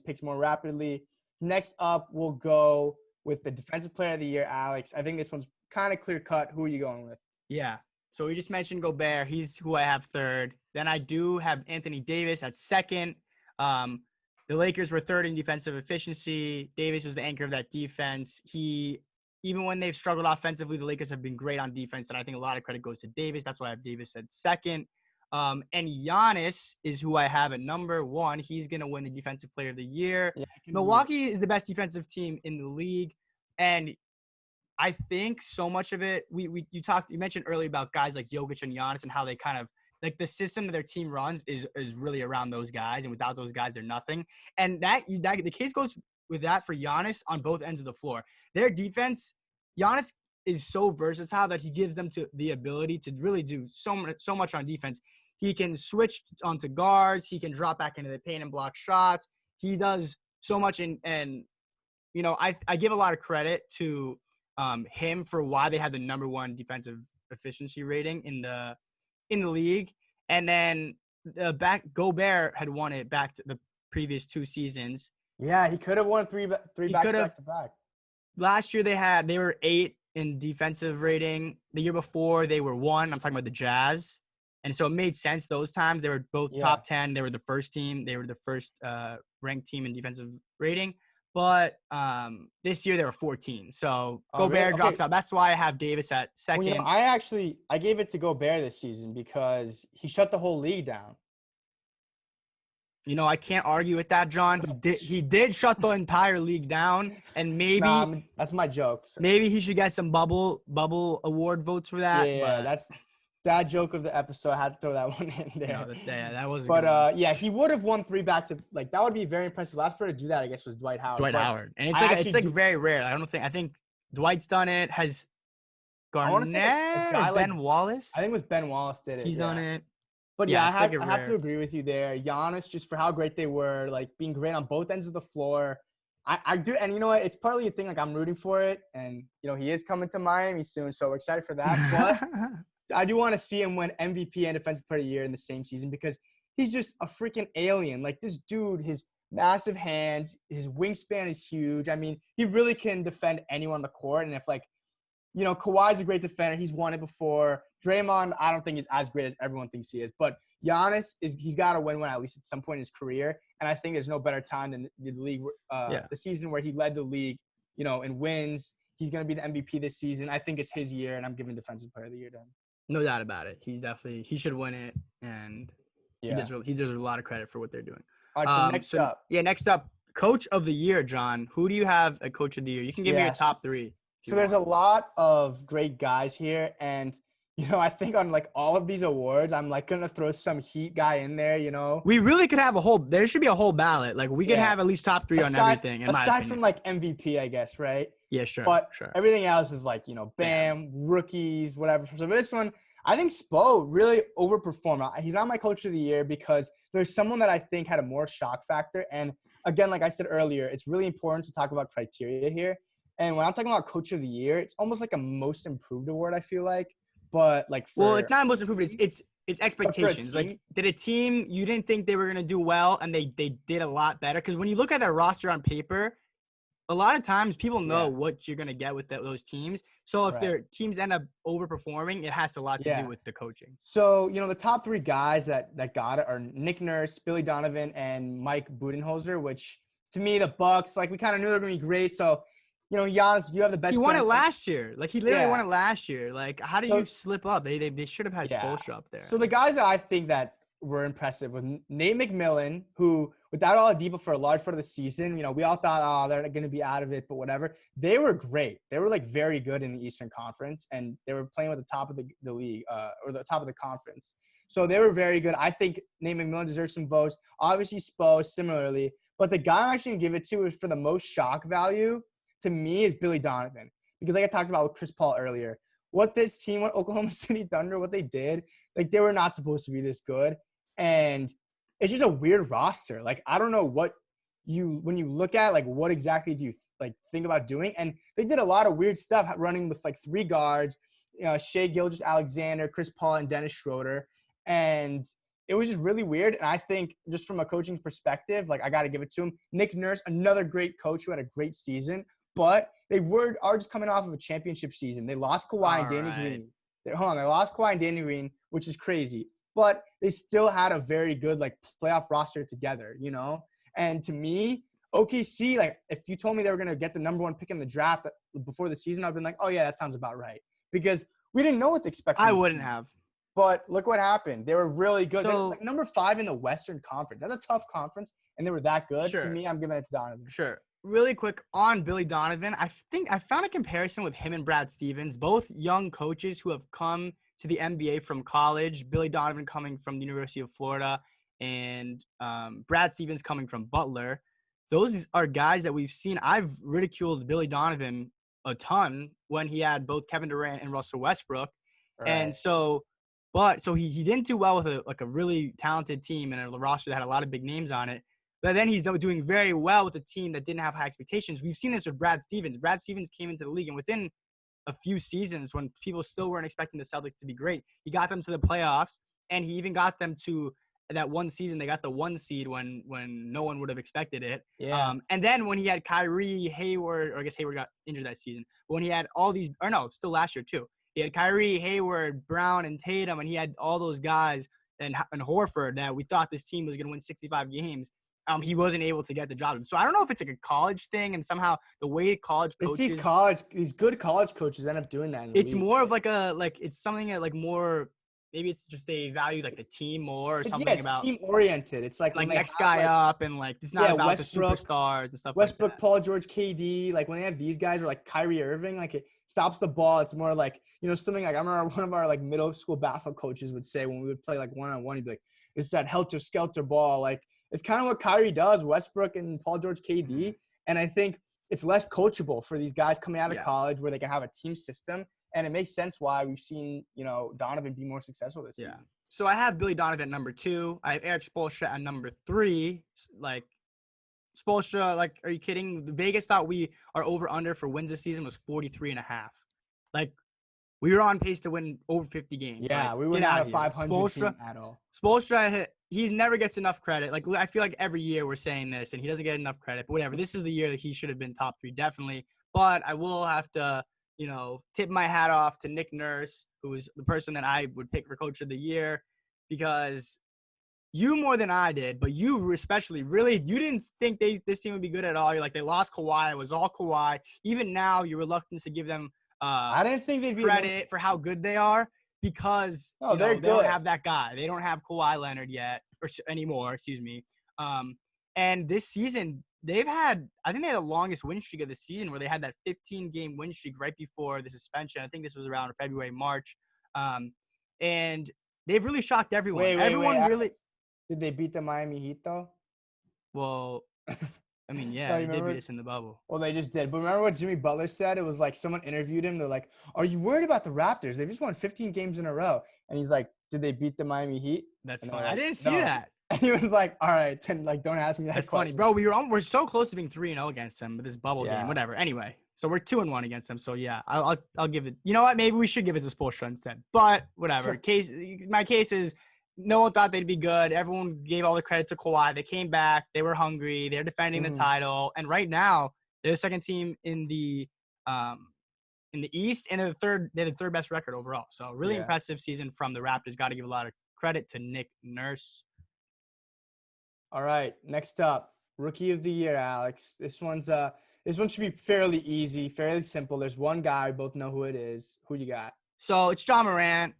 picks more rapidly. Next up, we'll go with the Defensive Player of the Year, Alex. I think this one's kind of clear cut. Who are you going with? Yeah. So we just mentioned Gobert. He's who I have third. Then I do have Anthony Davis at second. The Lakers were third in defensive efficiency. Davis was the anchor of that defense. Even when they've struggled offensively, the Lakers have been great on defense, and I think a lot of credit goes to Davis. That's why I have Davis at second. And Giannis is who I have at number 1. He's going to win the Defensive Player of the Year. Yeah, Milwaukee is the best defensive team in the league, and I think so much of it. You mentioned earlier about guys like Jokic and Giannis and how they kind of like the system that their team runs is really around those guys, and without those guys, they're nothing. And that the case goes with that for Giannis on both ends of the floor. Their defense, Giannis is so versatile that he gives them the ability to really do so much on defense. He can switch onto guards. He can drop back into the paint and block shots. He does so much, and I give a lot of credit to him for why they had the number 1 defensive efficiency rating in the league. And then Gobert had won it back to the previous 2 seasons. Yeah, he could have won three back to back. Last year they were 8 in defensive rating. The year before they were 1. I'm talking about the Jazz. And so it made sense those times. They were both top 10. They were the first team. They were the first ranked team in defensive rating. But this year they were 14. So Gobert drops out. That's why I have Davis at second. Well, I gave it to Gobert this season because he shut the whole league down. I can't argue with that, John. He did shut the entire league down, and maybe that's my joke. Maybe he should get some bubble award votes for that. Yeah, that's that joke of the episode. I had to throw that one in there. That was. But he would have won 3 back to that would be very impressive. Last player to do that, I guess, was Dwight Howard. And it's very rare. I think Dwight's done it. Has Garnett or Ben Wallace? I think it was Ben Wallace did it. He's done it. But I have to agree with you there. Giannis, just for how great they were, like being great on both ends of the floor. I do, and you know what? It's partly a thing. Like I'm rooting for it, and he is coming to Miami soon, so we're excited for that. But I do want to see him win MVP and Defensive Player of the Year in the same season because he's just a freaking alien. Like this dude, his massive hands, his wingspan is huge. I mean, he really can defend anyone on the court, and if Kawhi's a great defender. He's won it before. Draymond, I don't think is as great as everyone thinks he is. But Giannis, he's got to win one at least at some point in his career. And I think there's no better time than the league, the season where he led the league, in wins. He's going to be the MVP this season. I think it's his year, and I'm giving Defensive Player of the Year to him. No doubt about it. He should win it, and he deserves a lot of credit for what they're doing. All right, so next up, Coach of the Year, John. Who do you have at Coach of the Year? You can give me your top 3. So there's a lot of great guys here, and I think on all of these awards, I'm gonna throw some Heat guy in there. We really could have there should be a whole ballot. Like we could have at least top 3 on everything. Aside from MVP, I guess, right? Yeah, sure. But sure. Everything else is Bam, rookies, whatever. So this one, I think Spo really overperformed. He's not my Coach of the Year because there's someone that I think had a more shock factor. And again, like I said earlier, it's really important to talk about criteria here. And when I'm talking about Coach of the Year, it's almost like a most improved award, I feel like. But it's not most improved. It's expectations. Did a team you didn't think they were gonna do well and they did a lot better? Because when you look at their roster on paper, a lot of times people know what you're gonna get with those teams. So if their teams end up overperforming, it has a lot to do with the coaching. So the top 3 guys that got it are Nick Nurse, Billy Donovan, and Mike Budenholzer. Which to me, the Bucks we kind of knew they were gonna be great. So. Giannis, you have the best. He won it last year. He literally won it last year. How did you slip up? They should have had Spoelstra up there. So the guys that I think that were impressive with Nate McMillan, who without Oladipo for a large part of the season, we all thought, oh, they're going to be out of it, but whatever. They were great. They were like very good in the Eastern Conference, and they were playing with the top of the league or the top of the conference. So they were very good. I think Nate McMillan deserves some votes. Obviously, Spo similarly, but the guy I'm actually going to give it to is for the most shock value to me is Billy Donovan, because like I talked about with Chris Paul earlier, what this team, what Oklahoma City Thunder, what they did, like they were not supposed to be this good. And it's just a weird roster. Like, I don't know when you look at like what exactly do you like think about doing. And they did a lot of weird stuff running with like 3 guards, Shea Gilgeous-Alexander, Chris Paul, and Dennis Schroeder. And it was just really weird. And I think just from a coaching perspective, like I got to give it to him. Nick Nurse, another great coach who had a great season, but they are just coming off of a championship season. They lost Kawhi and Danny Green. They lost Kawhi and Danny Green, which is crazy. But they still had a very good like playoff roster together, And to me, OKC, like if you told me they were gonna get the number 1 pick in the draft before the season, I'd been like, oh yeah, that sounds about right, because we didn't know what to expect. I wouldn't have. But look what happened. They were really good. So, they were like number 5 in the Western Conference. That's a tough conference, and they were that good. Sure. To me, I'm giving it to Donovan. Sure. Really quick on Billy Donovan, I think I found a comparison with him and Brad Stevens, both young coaches who have come to the NBA from college. Billy Donovan coming from the University of Florida, and Brad Stevens coming from Butler. Those are guys that we've seen. I've ridiculed Billy Donovan a ton when he had both Kevin Durant and Russell Westbrook. Right. And so he didn't do well with a really talented team and a roster that had a lot of big names on it. But then he's doing very well with a team that didn't have high expectations. We've seen this with Brad Stevens. Brad Stevens came into the league, and within a few seasons, when people still weren't expecting the Celtics to be great, he got them to the playoffs, and he even got them to that one season. They got the 1 seed when no one would have expected it. Yeah. And then when he had Kyrie, Hayward, or I guess Hayward got injured that season. But when he had all these, or no, still last year too. He had Kyrie, Hayward, Brown, and Tatum, and he had all those guys and Horford that we thought this team was going to win 65 games. He wasn't able to get the job. So I don't know if it's like a college thing, and somehow the way college coaches, these good college coaches end up doing that. It's more of it's something that like more, maybe it's just they value like the team more, or something it's about team oriented. It's like next guy up, and like it's not about Westbrook, the superstars and stuff. Westbrook, like that. Paul George, KD. Like when they have these guys, or like Kyrie Irving, like it stops the ball. It's more like something like I remember one of our like middle school basketball coaches would say when we would play like 1-on-1. He'd be like, "It's that helter skelter ball." Like it's kind of what Kyrie does, Westbrook and Paul George, KD. And I think it's less coachable for these guys coming out of college where they can have a team system. And it makes sense why we've seen, Donovan be more successful this season. So I have Billy Donovan at number 2. I have Eric Spoelstra at number 3. Like Spoelstra, like, are you kidding? Vegas thought our over-under for wins this season was 43.5. Like, we were on pace to win over 50 games. Yeah, like, we were not a 500 team at all. Spoelstra, he never gets enough credit. Like, I feel like every year we're saying this, and he doesn't get enough credit. But whatever, this is the year that he should have been top 3, definitely. But I will have to, tip my hat off to Nick Nurse, who is the person that I would pick for Coach of the Year, because you more than I did, but you especially you didn't think this team would be good at all. You're like, they lost Kawhi. It was all Kawhi. Even now, you're reluctant to give them I didn't think they'd be credit for how good they are, because they don't have that guy. They don't have Kawhi Leonard yet anymore. Excuse me. And this season they had the longest win streak of the season, where they had that 15-game win streak right before the suspension. I think this was around February, March, and they've really shocked everyone. Wait, did they beat the Miami Heat though? Well, I mean, yeah, they did beat us in the bubble. Well, they just did. But remember what Jimmy Butler said? It was like someone interviewed him. They're like, "Are you worried about the Raptors? They just won 15 games in a row." And he's like, "Did they beat the Miami Heat?" That's funny. I didn't see that. And he was like, "All right, don't ask me that." That's question. funny, bro. We're so close to being 3-0 against them with this bubble game. Whatever. Anyway, so we're 2-1 against them. So yeah, I'll give it. You know what? Maybe we should give it to Spoelstra instead. But whatever. My case is, no one thought they'd be good. Everyone gave all the credit to Kawhi. They came back. They were hungry. They're defending the title. And right now, they're the second team in the East, and they're the third best record overall. So really impressive season from the Raptors. Got to give a lot of credit to Nick Nurse. All right, next up, Rookie of the Year, Alex. This one should be fairly easy, fairly simple. There's one guy, we both know who it is. Who you got? So it's Ja Morant.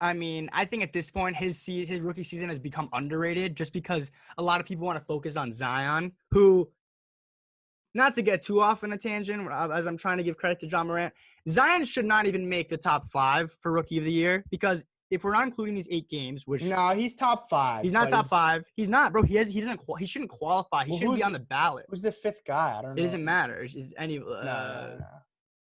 I mean, I think at this point his rookie season has become underrated just because a lot of people want to focus on Zion, who, not to get too off on a tangent, as I'm trying to give credit to John Morant, Zion should not even make the top 5 for Rookie of the Year because if we're not including these 8 games, which No, he's top 5. he's not top 5, he's not, bro. He shouldn't qualify. He shouldn't be on the ballot. Who's the 5th guy? I don't know. It doesn't matter. It's any. No. Let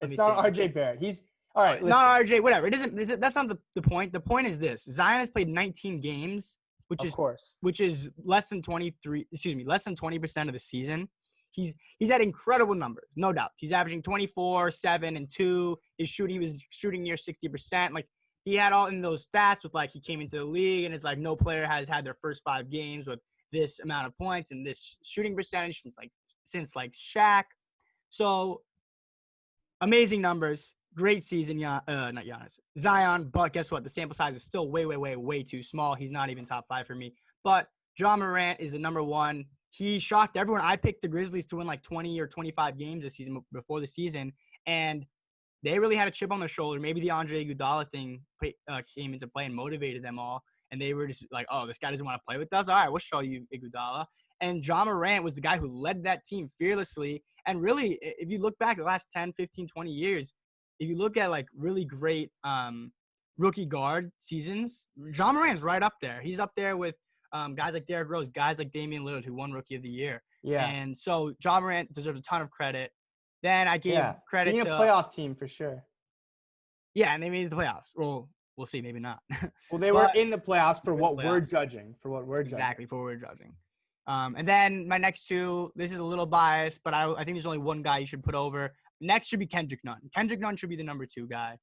It's me not think. RJ Barrett. He's all right. Listen. Not RJ. Whatever. It doesn't. That's not the point. The point is this: Zion has played 19 games, which is less than 23. Excuse me, less than 20% of the season. He's had incredible numbers, no doubt. He's averaging 24, 7, and 2. He was shooting near 60%. Like, he had all in those stats with, like, he came into the league and it's like no player has had their first 5 games with this amount of points and this shooting percentage since Shaq. So amazing numbers, great season. Not Giannis, Zion. But guess what? The sample size is still way too small. He's not even top 5 for me. But John Morant is the number 1. He shocked everyone. I picked the Grizzlies to win like 20 or 25 games this season before the season, and they really had a chip on their shoulder. Maybe the Andre Iguodala thing came into play and motivated them all, and they were just like, oh, this guy doesn't want to play with us? All right, we'll show you, Iguodala. And John Morant was the guy who led that team fearlessly. And really, if you look back the last 10, 15, 20 years, if you look at like really great rookie guard seasons, John Morant's right up there. He's up there with guys like Derrick Rose, guys like Damian Lillard, who won Rookie of the Year. Yeah. And so John Morant deserves a ton of credit. Then I gave credit being to a playoff team for sure. Yeah, and they made the playoffs. Well, we'll see, maybe not. Well, they were in the playoffs for what we're judging. Exactly, for what we're judging. And then my next 2, this is a little biased, but I think there's only one guy you should put over. Next should be Kendrick Nunn. Kendrick Nunn should be the number 2 guy.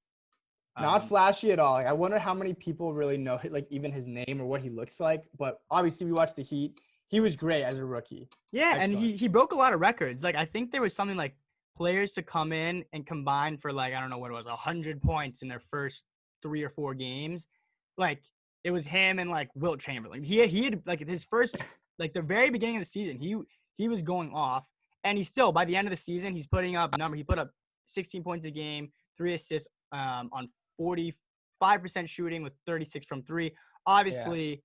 Not flashy at all. Like, I wonder how many people really know, like, even his name or what he looks like. But obviously, we watched the Heat. He was great as a rookie. Yeah, excellent. And he broke a lot of records. Like, I think there was something like players to come in and combine for, like, I don't know what it was, 100 points in their first 3 or 4 games. Like, it was him and, like, Wilt Chamberlain. He had, like, his first, like, the very beginning of the season, he was going off. And he's still, by the end of the season, he's putting up a number. He put up 16 points a game, 3 assists on 45% shooting with 36 from 3. Obviously,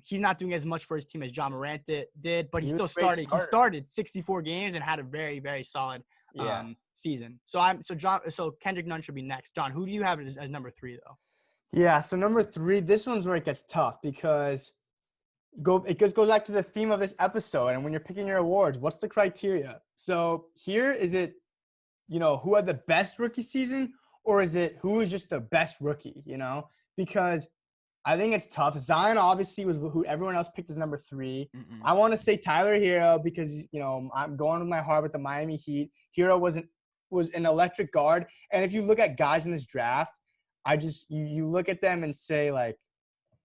he's not doing as much for his team as John Morant did, but he still started. He started 64 games and had a very, very solid season. So Kendrick Nunn should be next. John, who do you have as number 3 though? Yeah, so number 3, this one's where it gets tough because it goes back to the theme of this episode. And when you're picking your awards, what's the criteria? So here, is it, who had the best rookie season? Or is it who is just the best rookie, Because I think it's tough. Zion obviously was who everyone else picked as number 3. I want to say Tyler Hero because, I'm going with my heart with the Miami Heat. Hero was an electric guard. And if you look at guys in this draft, you look at them and say, like,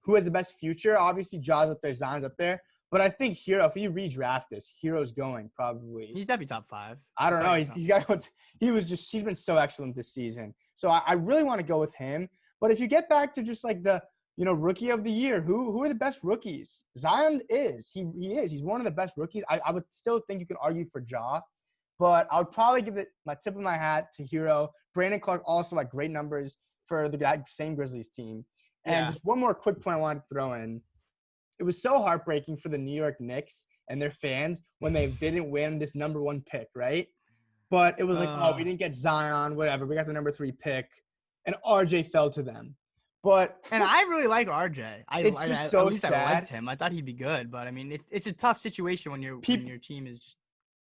who has the best future? Obviously, Ja's up there, Zion's up there. But I think Hero, if you redraft this, Hero's going probably. He's definitely top 5. I don't know. He's been so excellent this season. So I really want to go with him. But if you get back to just like the, rookie of the year, who are the best rookies? Zion is. He is. He's one of the best rookies. I would still think you can argue for Ja. But I would probably give it my tip of my hat to Hero. Brandon Clark also had great numbers for the same Grizzlies team. And just one more quick point I wanted to throw in. It was so heartbreaking for the New York Knicks and their fans when they didn't win this number 1 pick, right? But it was like, we didn't get Zion, whatever. We got the number 3 pick. And RJ fell to them. And I really like RJ. It's just so sad. I liked him. I thought he'd be good. But, I mean, it's a tough situation when your team is just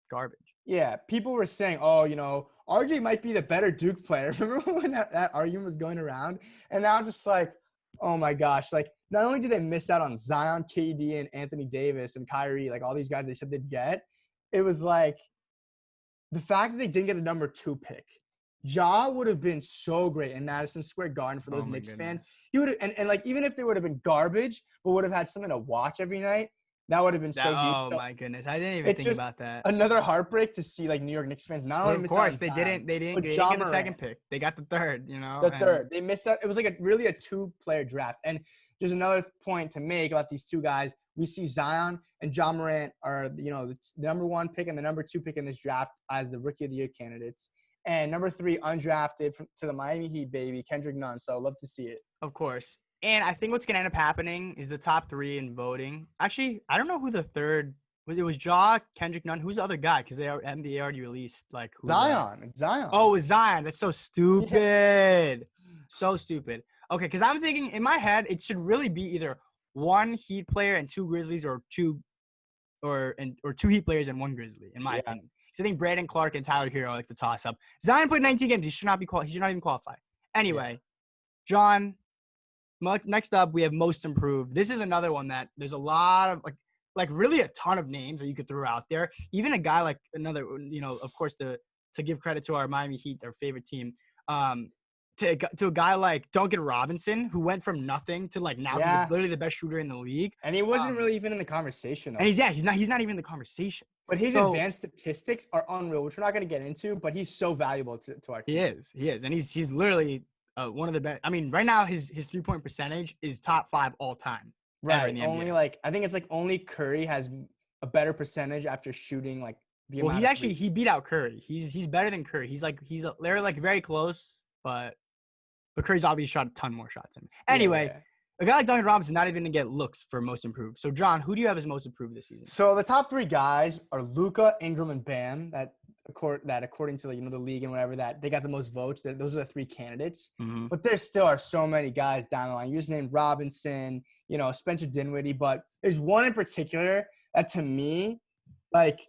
garbage. Yeah, people were saying, RJ might be the better Duke player. Remember when that argument was going around? And now just like, oh my gosh, like not only did they miss out on Zion, KD, and Anthony Davis and Kyrie, like all these guys they said they'd get, it was like the fact that they didn't get the number 2 pick. Ja would have been so great in Madison Square Garden for those Knicks fans. He would have, and like even if they would have been garbage, but would have had something to watch every night, that would have been so huge. Oh my goodness, I didn't even think about that. Another heartbreak to see like New York Knicks fans not only miss out on Zion, they didn't get the second pick. They got the 3rd, The 3rd. They missed out. It was like a 2-player draft. And there's another point to make about these 2 guys. We see Zion and John Morant are, the number 1 pick and the number 2 pick in this draft as the Rookie of the Year candidates. And number 3, undrafted to the Miami Heat, baby, Kendrick Nunn. So love to see it. Of course. And I think what's going to end up happening is the top 3 in voting. Actually, I don't know who the third was. It was Ja, Kendrick Nunn. Who's the other guy? Because NBA already released like who Zion. It's Zion. Oh, it was Zion. That's so Yeah. stupid. So stupid. Okay, because I'm thinking in my head it should really be either 1 Heat player and 2 Grizzlies, or 2 Heat players and 1 Grizzly. In my opinion, because I think Brandon Clark and Tyler Hero like the toss up. Zion played 19 games. He should not be He should not even qualify. Anyway, John. Next up, we have most improved. This is another one that there's a lot of like really a ton of names that you could throw out there. Even a guy like another, of course, to give credit to our Miami Heat, their favorite team, to a guy like Duncan Robinson, who went from nothing to like now he's literally the best shooter in the league. And he wasn't really even in the conversation. Though. And he's not even in the conversation. But his advanced statistics are unreal, which we're not going to get into. But he's so valuable to our team. He is, and he's literally one of the best. I mean, right now his 3-point percentage is top 5 all time. Right. Only I think it's like only Curry has a better percentage after shooting like the amount. Well, he beat out Curry. He's better than Curry. They're like very close, but Curry's obviously shot a ton more shots than him. Anyway, a guy like Duncan Robinson not even gonna get looks for most improved. So John, who do you have as most improved this season? So the top 3 guys are Luka, Ingram, and Bam. According to the league and whatever, that they got the most votes. Those are the 3 candidates. Mm-hmm. But there still are so many guys down the line. You just named Robinson, Spencer Dinwiddie, but there's one in particular that to me, like,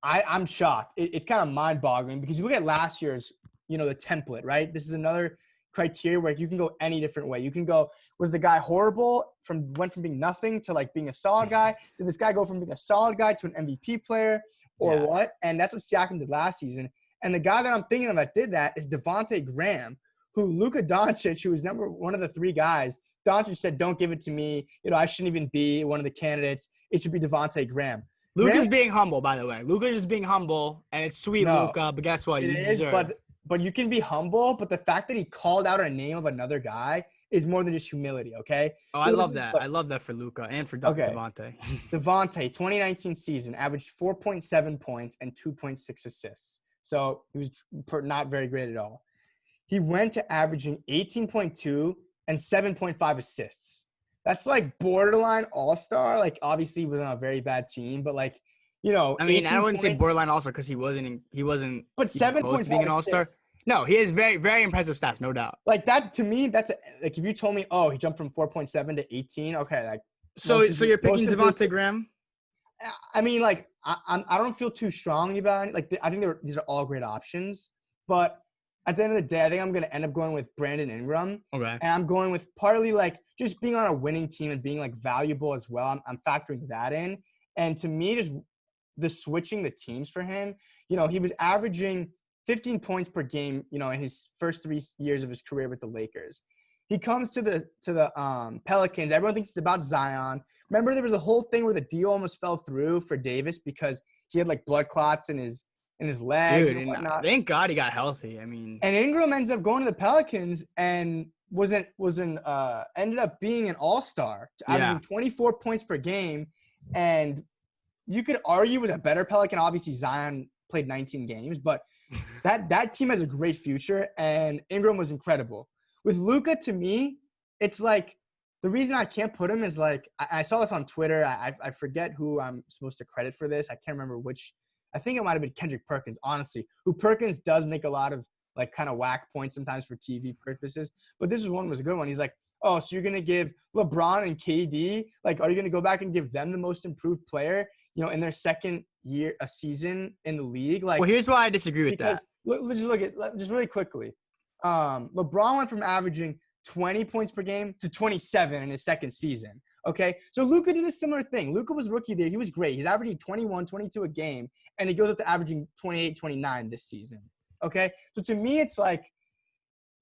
I'm shocked. It's kind of mind-boggling because you look at last year's, the template, right? This is another criteria where you can go any different way. You can go, was the guy horrible went from being nothing to like being a solid guy? Did this guy go from being a solid guy to an MVP player or what? And that's what Siakam did last season. And the guy that I'm thinking of that did that is Devontae Graham, who Luka Doncic, who was one of the 3 guys, Doncic said, don't give it to me. I shouldn't even be one of the candidates. It should be Devontae Graham. Luka's being humble, by the way. Luka's just being humble, and it's sweet, Luka, but guess what? But you can be humble, but the fact that he called out a name of another guy is more than just humility, okay? Oh, I love that. I love that for Luka and for Devontae. Devontae, 2019 season, averaged 4.7 points and 2.6 assists. So he was not very great at all. He went to averaging 18.2 and 7.5 assists. That's like borderline all-star. Like, obviously, he was on a very bad team, but like, I mean, I wouldn't say borderline all-star because he wasn't. But 7.5 being an all-star. No, he has very, very impressive stats, no doubt. Like that to me, that's like if you told me, he jumped from 4.7 to 18. Okay, like. So you're picking Devontae Graham? I mean, like I don't feel too strongly about it. Like I think these are all great options, but at the end of the day, I think I'm going to end up going with Brandon Ingram. Okay. And I'm going with partly like just being on a winning team and being like valuable as well. I'm factoring that in. And to me, just the switching the teams for him, he was averaging 15 points per game, in his first 3 years of his career with the Lakers. He comes to the Pelicans. Everyone thinks it's about Zion. Remember, there was a whole thing where the deal almost fell through for Davis because he had like blood clots in his legs and whatnot. Thank God he got healthy. I mean, and Ingram ends up going to the Pelicans and ended up being an all-star, averaging 24 points per game. And you could argue was a better Pelican. Obviously, Zion played 19 games, but that team has a great future, and Ingram was incredible. With Luka, to me, it's like the reason I can't put him is like I saw this on Twitter. I forget who I'm supposed to credit for this. I can't remember which. I think it might have been Kendrick Perkins, honestly, who Perkins does make a lot of like kind of whack points sometimes for TV purposes. But this was a good one. He's like, oh, so you're going to give LeBron and KD, like, are you going to go back and give them the most improved player, in their second year, a season in the league? Like, well, here's why I disagree with that. Let's just look at just really quickly. LeBron went from averaging 20 points per game to 27 in his second season. Okay, so Luka did a similar thing. Luka was rookie there. He was great. He's averaging 21, 22 a game, and he goes up to averaging 28, 29 this season. Okay, so to me, it's like,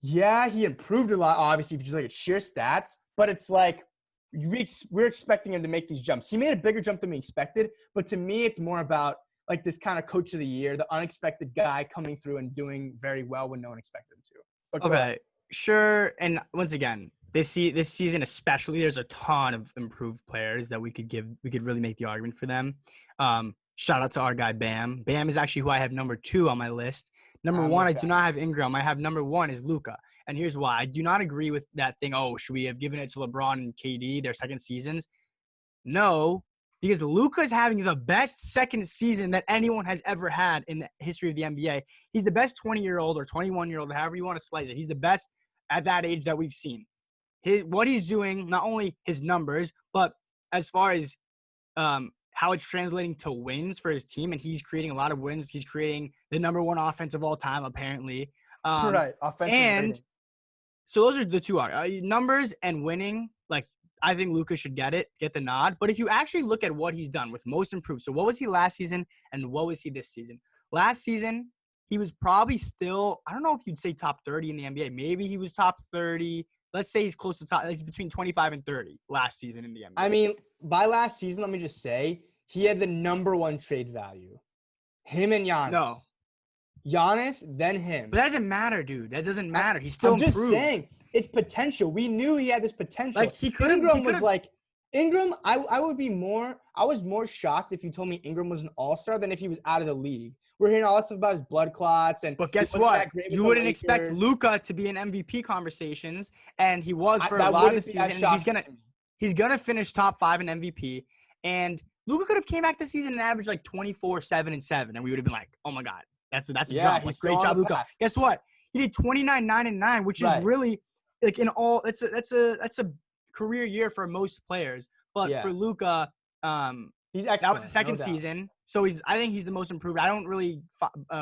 yeah, he improved a lot, obviously, if you just look at sheer stats, but it's like we're expecting him to make these jumps. He made a bigger jump than we expected, but to me, it's more about like this kind of coach of the year, the unexpected guy coming through and doing very well when no one expected him to. But okay, sure. And once again, this season especially, there's a ton of improved players that we could really make the argument for them. Shout out to our guy Bam. Bam is actually who I have number 2 on my list. Number I'm one, with I that. do not have Ingram. I have number one is Luka. And here's why. I do not agree with that thing. Oh, should we have given it to LeBron and KD, their second seasons? No, because Luka is having the best second season that anyone has ever had in the history of the NBA. He's the best 20-year-old or 21-year-old, however you want to slice it. He's the best at that age that we've seen. What he's doing, not only his numbers, but as far as how it's translating to wins for his team, and he's creating a lot of wins. He's creating the number one offense of all time, apparently. Right, offensive And rating. so those are the two numbers and winning. Like, I think Luka should get the nod. But if you actually look at what he's done with most improved, so what was he last season and what was he this season? Last season, he was probably still, I don't know if you'd say top 30 in the NBA. Maybe he was top 30. Let's say he's close to top. He's between 25 and 30 last season in the NBA. I mean, by last season, let me just say, he had the number one trade value. Him and Giannis. No. Giannis, then him. But that doesn't matter, dude. That doesn't matter. He's still I'm just improved. saying, it's potential. We knew he had this potential. Like, he could Ingram have. was like, Ingram, I was more shocked if you told me Ingram was an all-star than if he was out of the league. We're hearing all this stuff about his blood clots. But guess what? You wouldn't expect Luka to be in MVP conversations, and he was for a lot of the season. And he's gonna finish top 5 in MVP. And Luka could have came back this season and averaged like 24, 7, and 7, and we would have been like, oh my God, that's a jump. Like, great job, Luka. Guess what? He did 29, 9, and 9, which is really like in all. That's a career year for most players. But for Luka, he's excellent. That was the second season, so I think he's the most improved. I don't really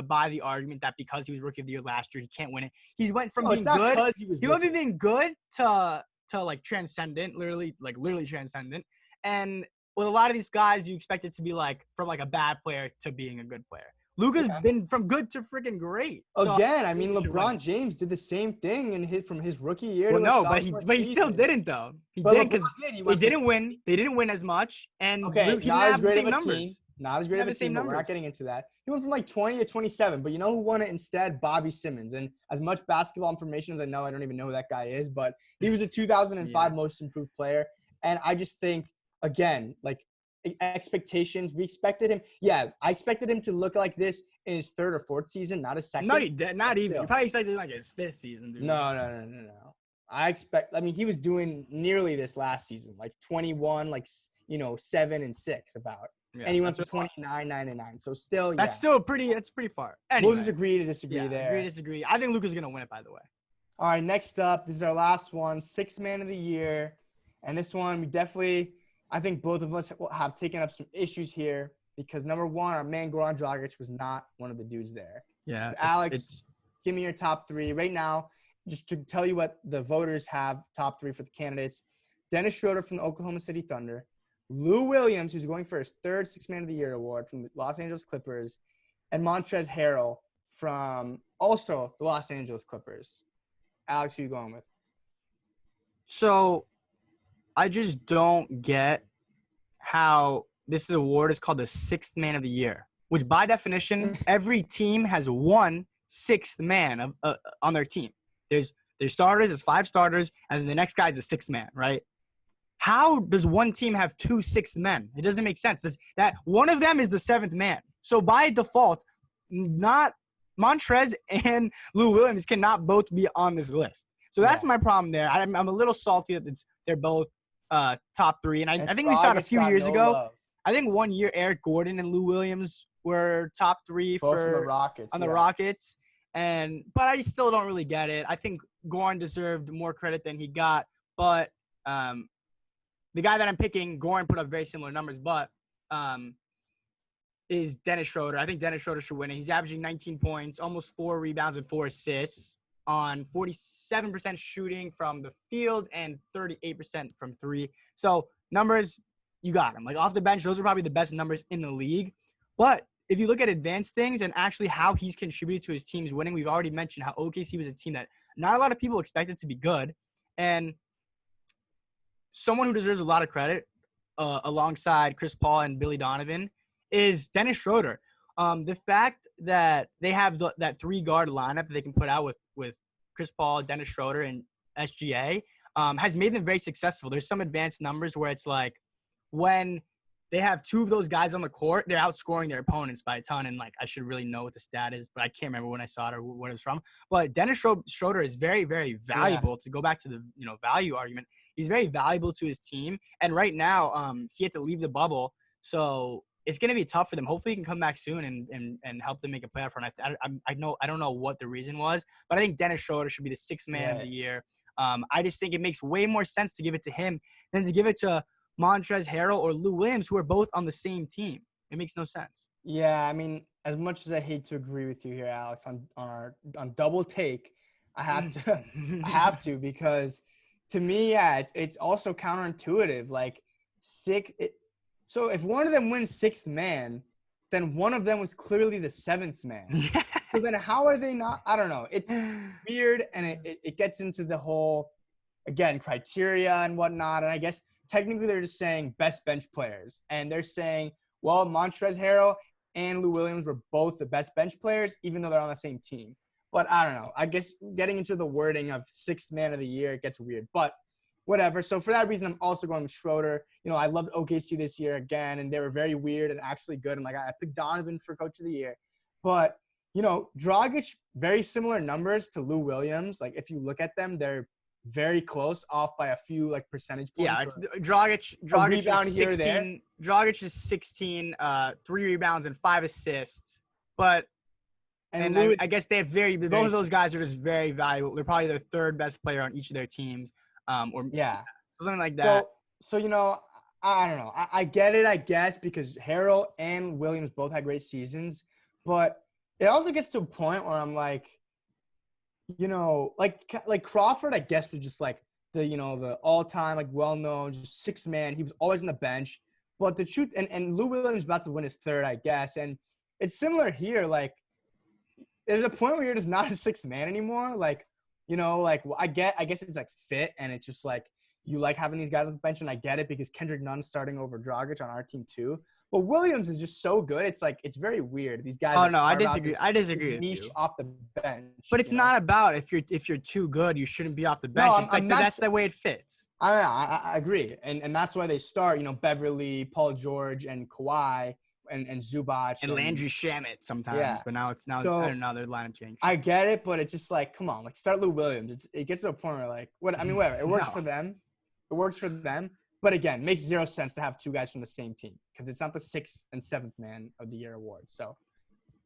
buy the argument that because he was Rookie of the Year last year, he can't win it. He went from being good. He went from being good to like transcendent, literally transcendent. And with a lot of these guys, you expect it to be like from like a bad player to being a good player. Luka's been from good to freaking great. So again, I mean, LeBron James did the same thing from his rookie year. Well, no, but he still didn't though. He did because they didn't win. They didn't win as much, and he didn't have the same numbers. Not as great of a team, but we're not getting into that. He went from like 20 to 27, but you know who won it instead? Bobby Simmons. And as much basketball information as I know, I don't even know who that guy is, but he was a 2005 most improved player. And I just think, again, like expectations, we expected him. Yeah, I expected him to look like this in his third or fourth season, not his second. No, he did not even. You probably expected like his fifth season, dude. No. I mean, he was doing nearly this last season, like 21, 7 and 6 about. Yeah, and he went to 29, 9 and 9. So still, that's pretty far. Anyway, we'll just agree to disagree there. Agree to disagree. I think Luka's gonna win it, by the way. All right, next up, this is our last one, Sixth Man of the Year, and this one we definitely, I think both of us have taken up some issues here because number one, our man Goran Dragic was not one of the dudes there. Yeah, Alex, give me your top 3 right now. Just to tell you what the voters have top 3 for the candidates: Dennis Schroeder from the Oklahoma City Thunder, Lou Williams, who's going for his third Sixth Man of the Year award from the Los Angeles Clippers, and Montrezl Harrell from also the Los Angeles Clippers. Alex, who are you going with? So I just don't get how this award is called the Sixth Man of the Year, which by definition, every team has one sixth man on their team. There's starters, there's 5 starters, and then the next guy is the sixth man, right? How does one team have 2 sixth men? It doesn't make sense. That one of them is the 7th man. So by default, not Montrez and Lou Williams cannot both be on this list. So that's my problem there. I'm a little salty that they're both top 3. And I think we saw it a few years ago. Love. I think one year Eric Gordon and Lou Williams were top 3 both for the Rockets. On the Rockets. But I still don't really get it. I think Goran deserved more credit than he got. But the guy that I'm picking, Goran put up very similar numbers, but is Dennis Schroeder. I think Dennis Schroeder should win it. He's averaging 19 points, almost 4 rebounds and 4 assists on 47% shooting from the field and 38% from 3. So numbers, you got him. Like off the bench, those are probably the best numbers in the league. But if you look at advanced things and actually how he's contributed to his team's winning, we've already mentioned how OKC was a team that not a lot of people expected to be good. And someone who deserves a lot of credit alongside Chris Paul and Billy Donovan is Dennis Schroeder. The fact that they have that 3-guard lineup that they can put out with Chris Paul, Dennis Schroeder, and SGA has made them very successful. There's some advanced numbers where it's like when they have two of those guys on the court. They're outscoring their opponents by a ton. And, like, I should really know what the stat is, but I can't remember when I saw it or what it was from. But Dennis Schroeder is very, very valuable. To go back to the, value argument. He's very valuable to his team. And right now, he had to leave the bubble. So it's going to be tough for them. Hopefully he can come back soon and help them make a playoff run. I don't know what the reason was, but I think Dennis Schroeder should be the sixth man of the year. I just think it makes way more sense to give it to him than to give it to Montrezl Harrell or Lou Williams, who are both on the same team. It makes no sense. Yeah, I mean, as much as I hate to agree with you here, Alex, on double take, I have to because to me, yeah, it's also counterintuitive. Like so if one of them wins sixth man, then one of them was clearly the seventh man. So then how are they not? I don't know. It's weird, and it gets into the whole, again, criteria and whatnot. And I guess technically they're just saying best bench players. And they're saying, well, Montrezl Harrell and Lou Williams were both the best bench players, even though they're on the same team. But I don't know. I guess getting into the wording of sixth man of the year, it gets weird. But whatever. So for that reason, I'm also going with Schroeder. I loved OKC this year again, and they were very weird and actually good. And, like, I picked Donovan for Coach of the Year. But, Dragic, very similar numbers to Lou Williams. Like, if you look at them, they're very close, off by a few, like, percentage points. Yeah, Dragic is 16. Dragic is 16, 3 rebounds and 5 assists. But I guess they have both of those guys are just very valuable. They're probably their third best player on each of their teams. Something like that. So I don't know. I get it, I guess, because Harrell and Williams both had great seasons, but it also gets to a point where I'm like, like Crawford, I guess, was just like the all-time, like, well-known, just sixth man. He was always on the bench. But the truth, and Lou Williams is about to win his third, I guess, and it's similar here. Like, there's a point where you're just not a sixth man anymore. Like, I guess it's like fit, and it's just like you like having these guys on the bench, and I get it because Kendrick Nunn's starting over Dragic on our team too. But Williams is just so good. It's like it's very weird. These guys. Oh no, I disagree. I disagree with niche you. Off the bench. But it's not about if you're too good, you shouldn't be off the bench. That's the way it fits. I agree, and that's why they start. Beverly, Paul George, and Kawhi. And Zubac and Landry Shamet sometimes, but now I don't know, their lineup changed. I get it, but it's just like, come on, like, start Lou Williams. It gets to a point where, like, whatever. It works for them. It works for them. But again, makes zero sense to have two guys from the same team because it's not the sixth and seventh man of the year award. So,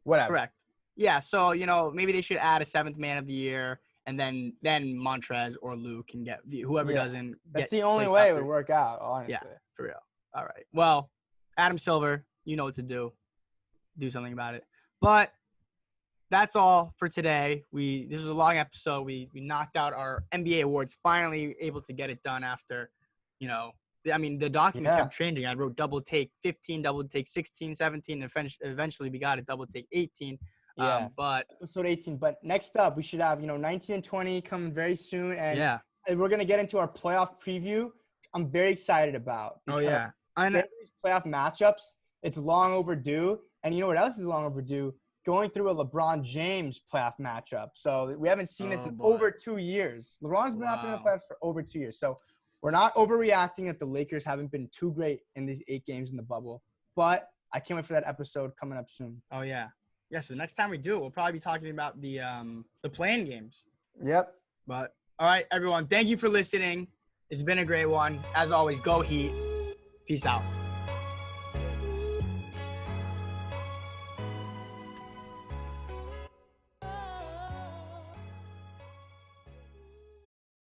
whatever. Correct. Yeah. So maybe they should add a seventh man of the year, and then Montrez or Lou can get whoever doesn't. That's the only way it would work out. Honestly. Yeah, for real. All right. Well, Adam Silver. You know what to do. Do something about it. But that's all for today. This was a long episode. We knocked out our NBA awards. Finally able to get it done after, the document kept changing. I wrote double take 15, double take 16, 17, and eventually we got it double take 18. But episode 18. But next up, we should have 19 and 20 coming very soon, and we're gonna get into our playoff preview. I'm very excited about. I know these playoff matchups. It's long overdue. And you know what else is long overdue? Going through a LeBron James playoff matchup. So we haven't seen this in over 2 years. LeBron's been out in the playoffs for over 2 years. So we're not overreacting that the Lakers haven't been too great in these 8 games in the bubble. But I can't wait for that episode coming up soon. Oh, yeah. Yeah, so the next time we do it, we'll probably be talking about the play-in games. Yep. But, all right, everyone, thank you for listening. It's been a great one. As always, go Heat. Peace out.